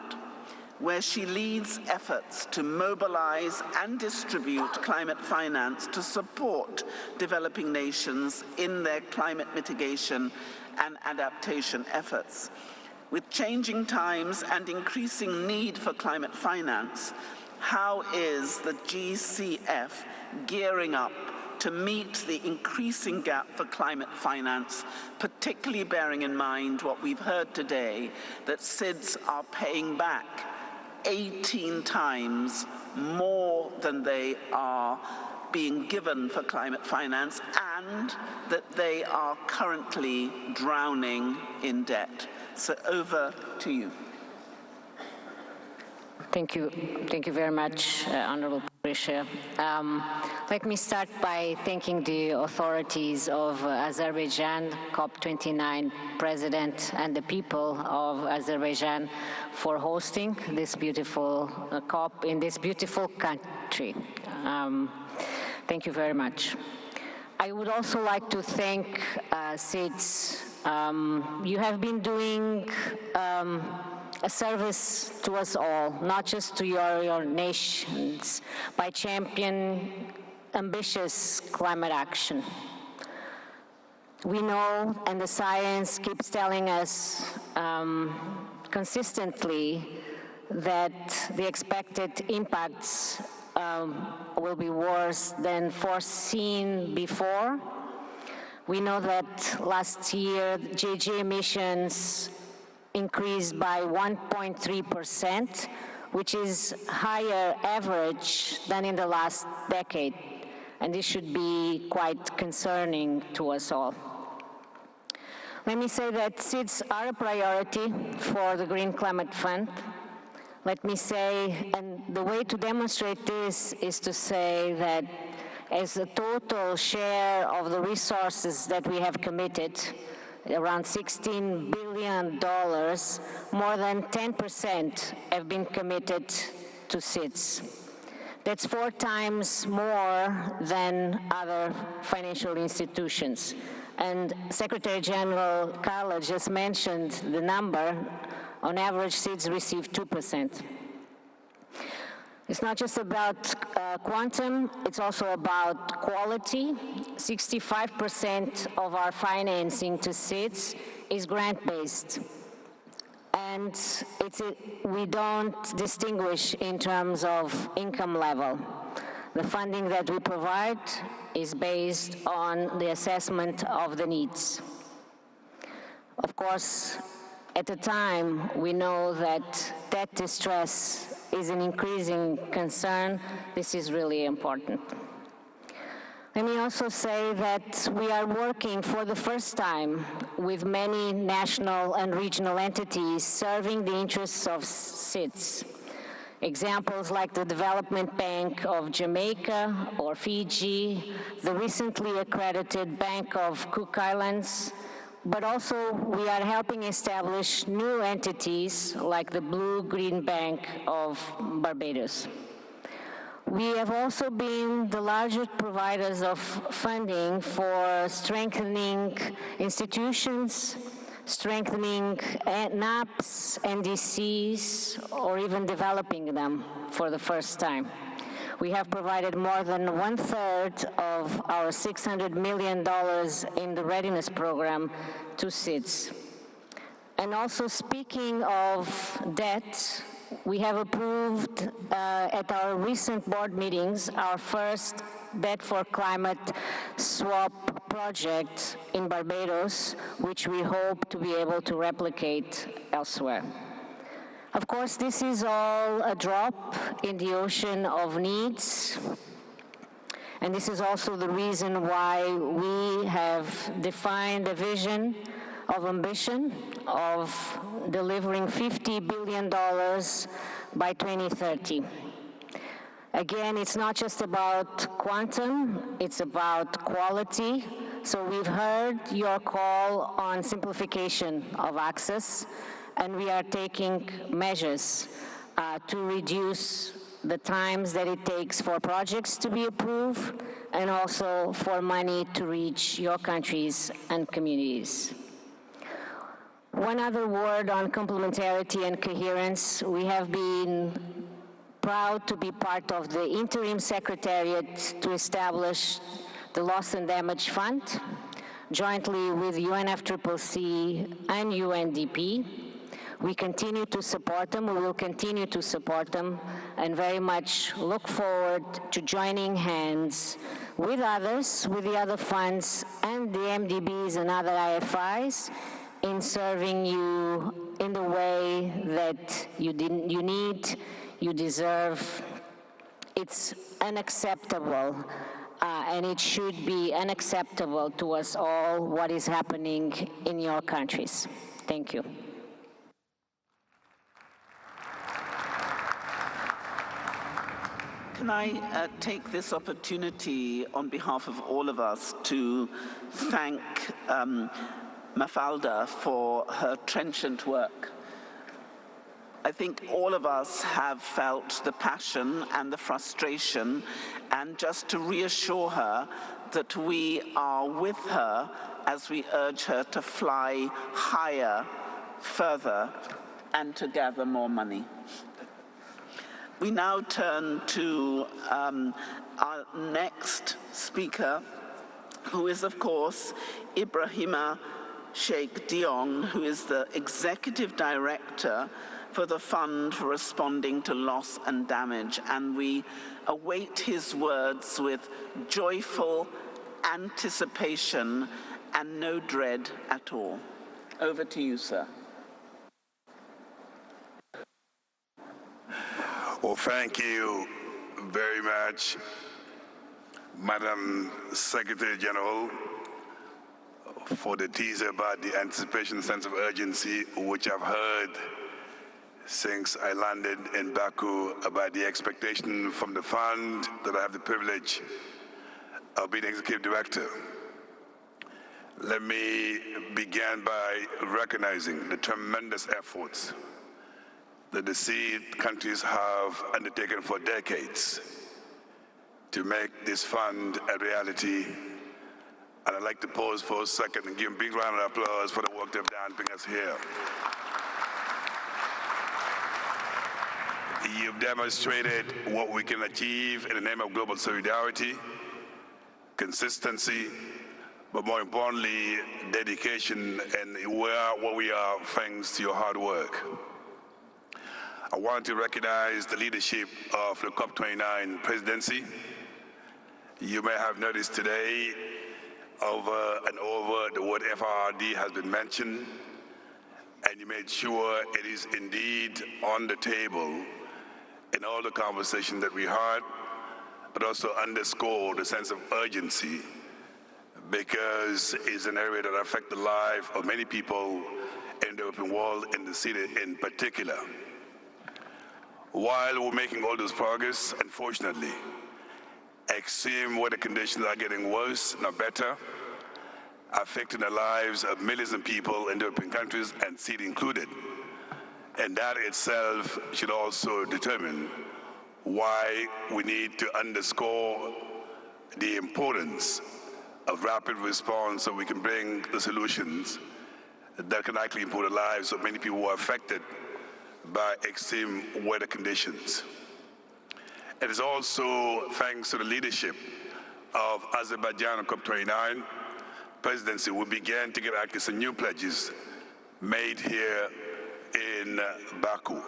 where she leads efforts to mobilize and distribute climate finance to support developing nations in their climate mitigation and adaptation efforts. With changing times and increasing need for climate finance, how is the GCF gearing up to meet the increasing gap for climate finance, particularly bearing in mind what we've heard today, that SIDS are paying back 18 times more than they are being given for climate finance, and that they are currently drowning in debt? So over to you. Thank you very much, Honorable Patricia. Let me start by thanking the authorities of Azerbaijan, COP29 President, and the people of Azerbaijan for hosting this beautiful COP in this beautiful country. Thank you very much. I would also like to thank SIDS. You have been doing a service to us all, not just to your nations, by championing ambitious climate action. We know, and the science keeps telling us consistently, that the expected impacts will be worse than foreseen before. We know that last year GHG emissions increased by 1.3%, which is higher average than in the last decade. And this should be quite concerning to us all. Let me say that SIDS are a priority for the Green Climate Fund. Let me say, and the way to demonstrate this is to say that as a total share of the resources that we have committed, around $16 billion, more than 10% have been committed to SIDS. That's 4 times more than other financial institutions. And Secretary General Carla just mentioned the number. On average, SIDS receive 2%. It's not just about quantum, it's also about quality. 65% of our financing to SIDS is grant-based. And we don't distinguish in terms of income level. The funding that we provide is based on the assessment of the needs. Of course, at the time, we know that debt distress is an increasing concern. This is really important. Let me also say that we are working for the first time with many national and regional entities serving the interests of SIDS. Examples like the Development Bank of Jamaica or Fiji, the recently accredited Bank of Cook Islands, but also we are helping establish new entities like the Blue-Green Bank of Barbados. We have also been the largest providers of funding for strengthening institutions, strengthening NAPs, NDCs, or even developing them for the first time. We have provided more than 1/3 of our $600 million in the readiness program to SIDS. And also, speaking of debt, we have approved at our recent board meetings our first debt for climate swap project in Barbados, which we hope to be able to replicate elsewhere. Of course, this is all a drop in the ocean of needs, and this is also the reason why we have defined a vision of ambition of delivering $50 billion by 2030. Again, it's not just about quantum, it's about quality. So we've heard your call on simplification of access, and we are taking measures to reduce the times that it takes for projects to be approved and also for money to reach your countries and communities. One other word on complementarity and coherence. We have been proud to be part of the interim secretariat to establish the Loss and Damage Fund, jointly with UNFCCC and UNDP. We continue to support them, we will continue to support them, and very much look forward to joining hands with others, with the other funds and the MDBs and other IFIs in serving you in the way that you need, you deserve. It's unacceptable, and it should be unacceptable to us all what is happening in your countries. Thank you. Can I take this opportunity on behalf of all of us to thank Mafalda for her trenchant work. I think all of us have felt the passion and the frustration, and just to reassure her that we are with her as we urge her to fly higher, further, and to gather more money. We now turn to our next speaker, who is, of course, Ibrahima Sheikh Diong, who is the Executive Director for the Fund for Responding to Loss and Damage, and we await his words with joyful anticipation and no dread at all. Over to you, sir. Well, thank you very much, Madam Secretary General, for the teaser about the anticipation sense of urgency, which I've heard since I landed in Baku about the expectation from the fund that I have the privilege of being Executive Director. Let me begin by recognizing the tremendous efforts that the seed countries have undertaken for decades to make this fund a reality. And I'd like to pause for a second and give a big round of applause for the work they've done to bring us here. You've demonstrated what we can achieve in the name of global solidarity, consistency, but more importantly, dedication, and we are what we are thanks to your hard work. I want to recognize the leadership of the COP29 presidency. You may have noticed today, over and over, the word FRRD has been mentioned, and you made sure it is indeed on the table in all the conversations that we had, but also underscore the sense of urgency, because it's an area that affects the life of many people in the open world, in the city in particular. While we're making all this progress, unfortunately, extreme weather conditions are getting worse, not better, affecting the lives of millions of people in developing countries, and city included. And that itself should also determine why we need to underscore the importance of rapid response so we can bring the solutions that can actually improve the lives of many people who are affected by extreme weather conditions. It is also thanks to the leadership of Azerbaijan on COP29 presidency, we began to get actually some new pledges made here in Baku.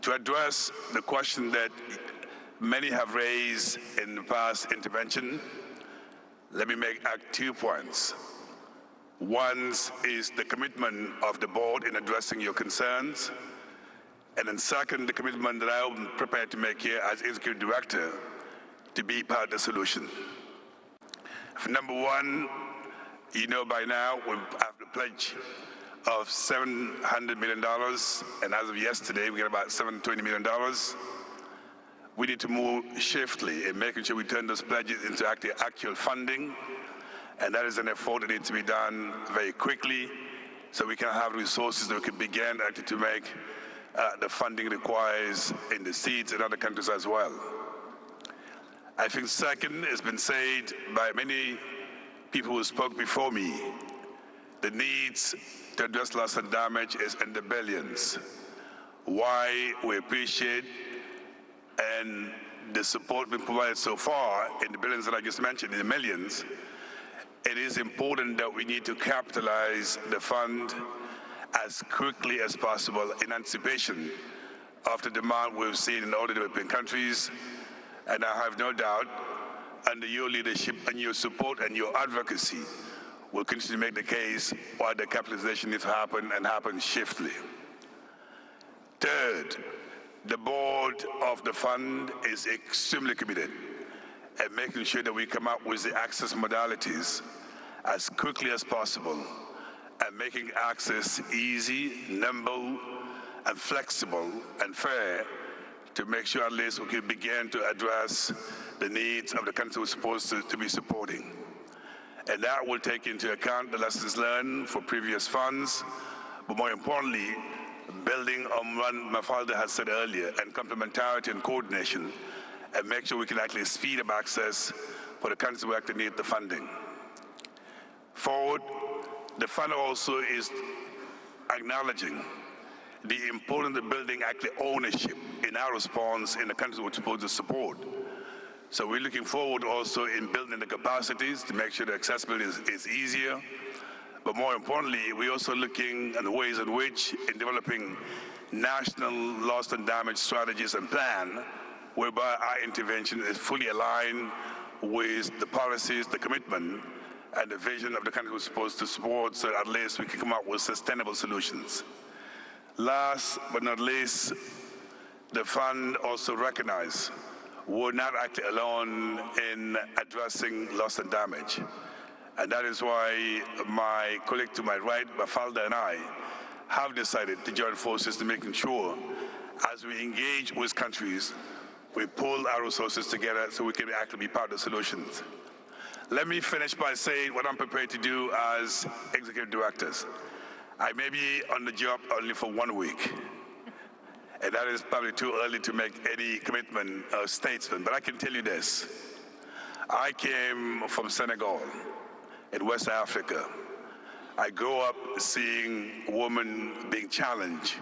To address the question that many have raised in the past intervention, let me make 2 points. One is the commitment of the board in addressing your concerns, and then second, the commitment that I'm prepared to make here as Executive Director to be part of the solution. Number one, you know by now we have the pledge of $700 million, and as of yesterday, we got about $720 million. We need to move swiftly in making sure we turn those pledges into actual funding, and that is an effort that needs to be done very quickly so we can have resources that we can begin actually to make the funding requires in the seeds and other countries as well. I think second, it's been said by many people who spoke before me, the needs to address loss and damage is in the billions. Why we appreciate and the support being provided so far in the billions that I just mentioned, in the millions, it is important that we need to capitalize the fund as quickly as possible in anticipation of the demand we've seen in all the developing countries. And I have no doubt, under your leadership and your support and your advocacy, we'll continue to make the case why the capitalization needs to happen and happen swiftly. Third, the board of the fund is extremely committed at making sure that we come up with the access modalities as quickly as possible and making access easy, nimble, and flexible and fair to make sure at least we can begin to address the needs of the country we're supposed to be supporting. And that will take into account the lessons learned for previous funds, but more importantly, building on what Mafalda has said earlier, and complementarity and coordination, and make sure we can actually speed up access for the countries who actually need the funding. Forward, the fund also is acknowledging the importance of building actually ownership in our response in the countries we're supposed to support. So we're looking forward also in building the capacities to make sure the accessibility is easier. But more importantly, we're also looking at the ways in which, in developing national loss and damage strategies and plan, whereby our intervention is fully aligned with the policies, the commitment, and the vision of the country we're supposed to support, so at least we can come up with sustainable solutions. Last but not least, the fund also recognizes we're not actually alone in addressing loss and damage. And that is why my colleague to my right, Mafalda, and I have decided to join forces to making sure, as we engage with countries, we pull our resources together so we can actually be part of the solutions. Let me finish by saying what I'm prepared to do as executive directors. I may be on the job only for 1 week, and that is probably too early to make any commitment or statement, but I can tell you this. I came from Senegal in West Africa. I grew up seeing women being challenged,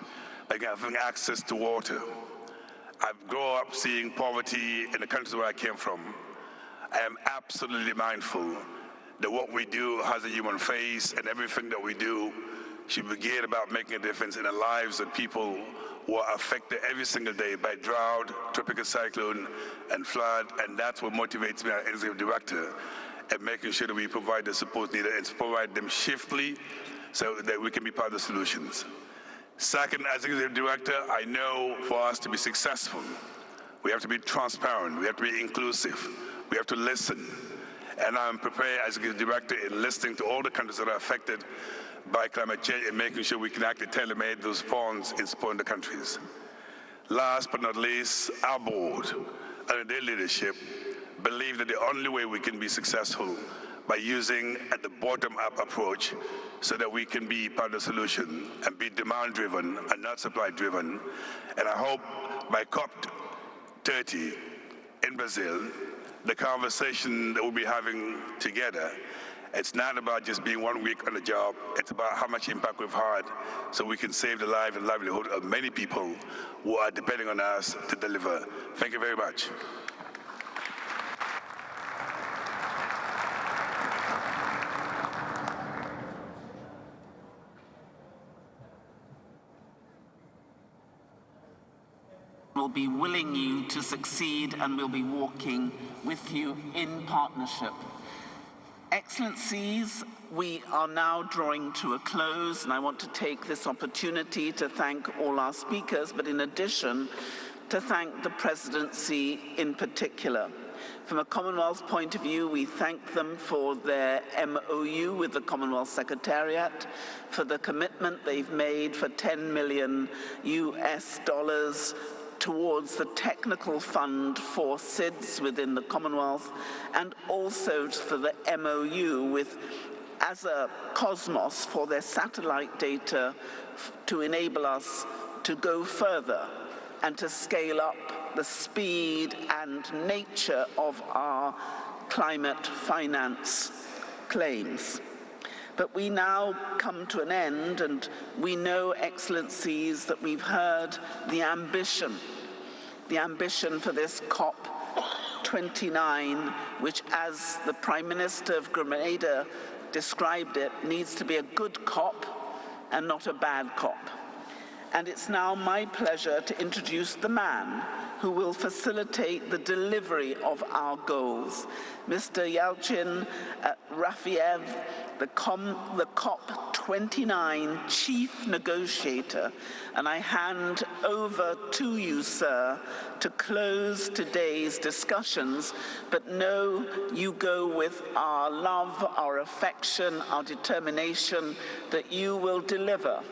like having access to water. I grew up seeing poverty in the countries where I came from. I am absolutely mindful that what we do has a human face, and everything that we do should be geared about making a difference in the lives of people who are affected every single day by drought, tropical cyclone, and flood, and that's what motivates me as executive director, and making sure that we provide the support needed and provide them swiftly so that we can be part of the solutions. Second, as executive director, I know for us to be successful, we have to be transparent, we have to be inclusive, we have to listen. And I'm prepared as executive director in listening to all the countries that are affected by climate change and making sure we can actually tailor-make those response in supporting the countries. Last but not least, our board, under their leadership, believe that the only way we can be successful by using at the bottom-up approach so that we can be part of the solution and be demand-driven and not supply-driven. And I hope by COP30 in Brazil, the conversation that we'll be having together, it's not about just being 1 week on the job, it's about how much impact we've had so we can save the life and livelihood of many people who are depending on us to deliver. Thank you very much. Will be willing you to succeed and will be walking with you in partnership. Excellencies, we are now drawing to a close, and I want to take this opportunity to thank all our speakers, but in addition, to thank the Presidency in particular. From a Commonwealth point of view, we thank them for their MOU with the Commonwealth Secretariat, for the commitment they've made for $10 million towards the technical fund for SIDS within the Commonwealth, and also for the MOU with Cosmos for their satellite data to enable us to go further and to scale up the speed and nature of our climate finance claims. But we now come to an end, and we know, Excellencies, that we've heard the ambition for this COP29, which, as the Prime Minister of Grenada described it, needs to be a good COP, and not a bad cop. And it's now my pleasure to introduce the man who will facilitate the delivery of our goals, Mr. Yalchin Rafiev, the COP29 chief negotiator. And I hand over to you, sir, to close today's discussions, but know you go with our love, our affection, our determination, that you will deliver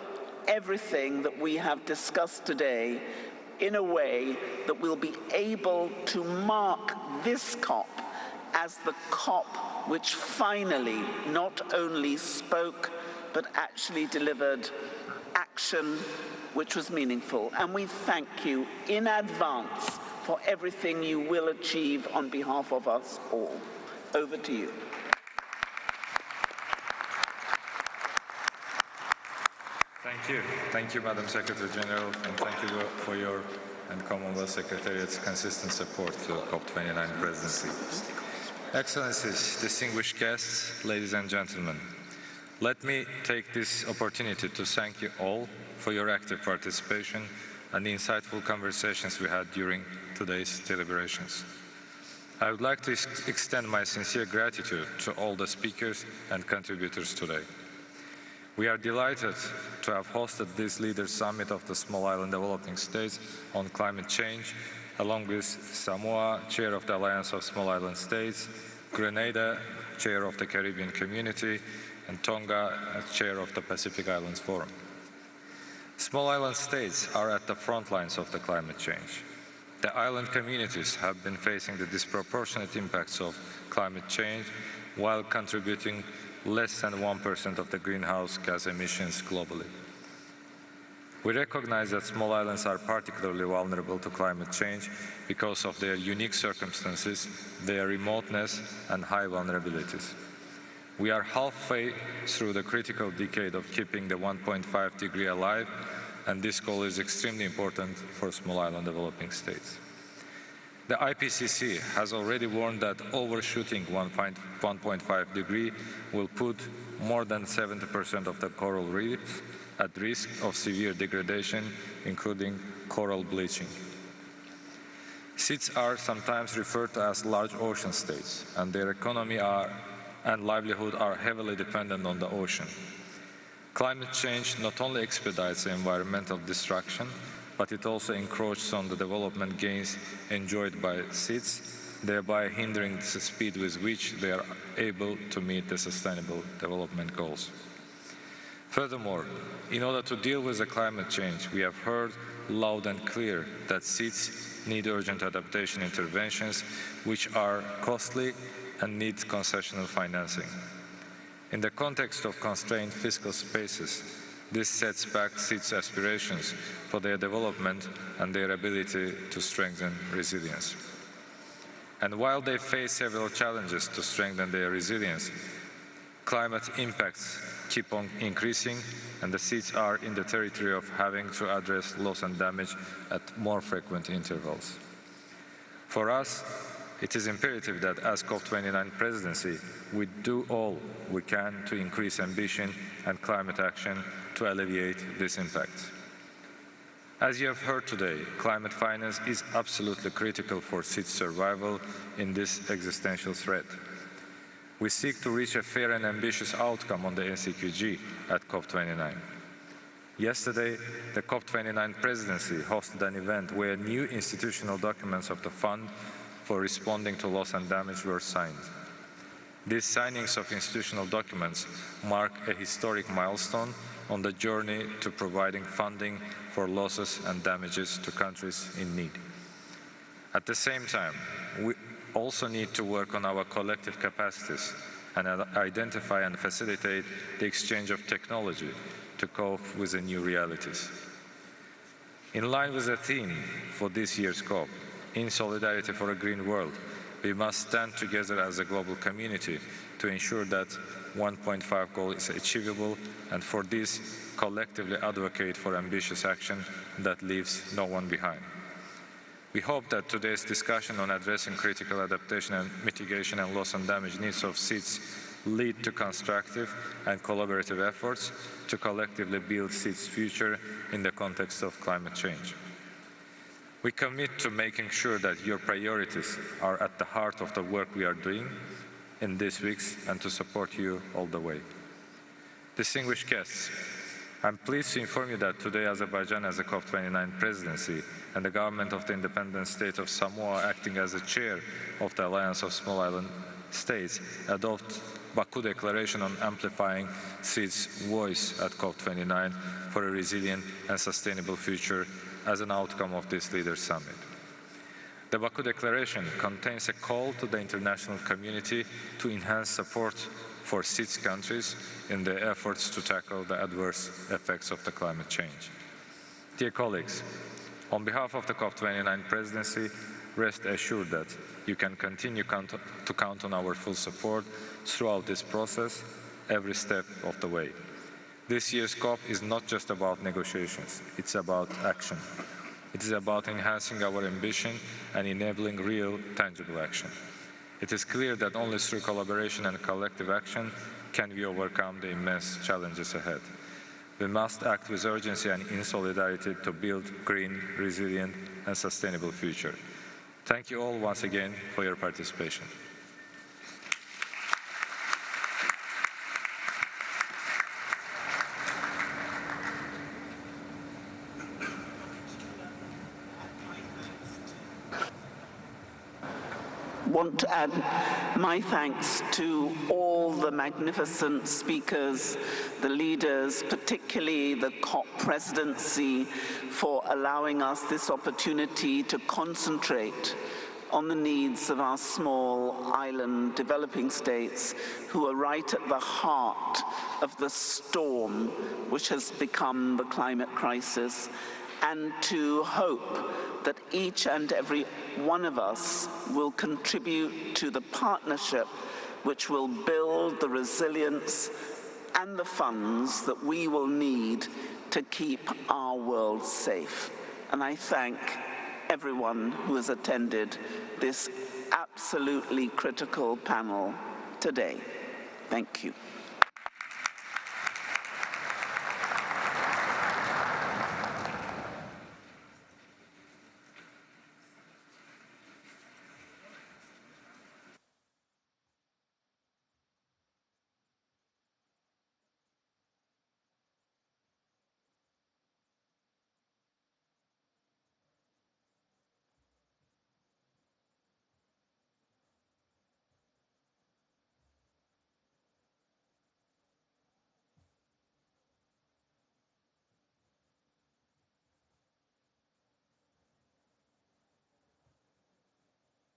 everything that we have discussed today in a way that will be able to mark this COP as the COP which finally not only spoke but actually delivered action which was meaningful. And we thank you in advance for everything you will achieve on behalf of us all. Over to you. Thank you. Thank you, Madam Secretary General, and thank you for your and Commonwealth Secretariat's consistent support to the COP29 presidency. Excellencies, distinguished guests, ladies and gentlemen, let me take this opportunity to thank you all for your active participation and the insightful conversations we had during today's deliberations. I would like to extend my sincere gratitude to all the speakers and contributors today. We are delighted to have hosted this Leaders' Summit of the Small Island Developing States on climate change, along with Samoa, Chair of the Alliance of Small Island States, Grenada, Chair of the Caribbean Community, and Tonga, Chair of the Pacific Islands Forum. Small island states are at the front lines of the climate change. The island communities have been facing the disproportionate impacts of climate change while contributing less than 1% of the greenhouse gas emissions globally. We recognize that small islands are particularly vulnerable to climate change because of their unique circumstances, their remoteness, and high vulnerabilities. We are halfway through the critical decade of keeping the 1.5 degree alive, and this goal is extremely important for small island developing states. The IPCC has already warned that overshooting 1.5 degree will put more than 70% of the coral reefs at risk of severe degradation, including coral bleaching. SIDS are sometimes referred to as large ocean states, and their economy and livelihood are heavily dependent on the ocean. Climate change not only expedites environmental destruction, but it also encroaches on the development gains enjoyed by SIDS, thereby hindering the speed with which they are able to meet the Sustainable Development Goals. Furthermore, in order to deal with the climate change, we have heard loud and clear that SIDS need urgent adaptation interventions, which are costly and need concessional financing. In the context of constrained fiscal spaces, this sets back SIDS' aspirations for their development and their ability to strengthen resilience. And while they face several challenges to strengthen their resilience, climate impacts keep on increasing, and the SIDS are in the territory of having to address loss and damage at more frequent intervals. For us, it is imperative that as COP29 presidency, we do all we can to increase ambition and climate action to alleviate this impact. As you have heard today, climate finance is absolutely critical for SIDS' survival in this existential threat. We seek to reach a fair and ambitious outcome on the NCQG at COP29. Yesterday, the COP29 presidency hosted an event where new institutional documents of the Fund for Responding to Loss and Damage were signed. These signings of institutional documents mark a historic milestone on the journey to providing funding for losses and damages to countries in need. At the same time, we also need to work on our collective capacities and identify and facilitate the exchange of technology to cope with the new realities. In line with the theme for this year's COP, in solidarity for a green world, we must stand together as a global community to ensure that 1.5 goal is achievable, and for this, collectively advocate for ambitious action that leaves no one behind. We hope that today's discussion on addressing critical adaptation and mitigation and loss and damage needs of SIDS lead to constructive and collaborative efforts to collectively build SEED's future in the context of climate change. We commit to making sure that your priorities are at the heart of the work we are doing in these weeks and to support you all the way. Distinguished guests, I'm pleased to inform you that today Azerbaijan as a COP29 presidency and the government of the independent state of Samoa acting as the chair of the Alliance of Small Island States adopt Baku Declaration on amplifying SEED's voice at COP29 for a resilient and sustainable future as an outcome of this Leaders' Summit. The Baku Declaration contains a call to the international community to enhance support for SEED's countries in their efforts to tackle the adverse effects of the climate change. Dear colleagues, on behalf of the COP29 presidency, rest assured that you can continue to count on our full support throughout this process, every step of the way. This year's COP is not just about negotiations, it's about action. It is about enhancing our ambition and enabling real, tangible action. It is clear that only through collaboration and collective action can we overcome the immense challenges ahead. We must act with urgency and in solidarity to build a green, resilient and sustainable future. Thank you all once again for your participation. Want to add my thanks to all the magnificent speakers, the leaders, particularly the COP presidency, for allowing us this opportunity to concentrate on the needs of our small island developing states who are right at the heart of the storm which has become the climate crisis, and to hope that each and every one of us will contribute to the partnership which will build the resilience and the funds that we will need to keep our world safe. And I thank everyone who has attended this absolutely critical panel today. Thank you.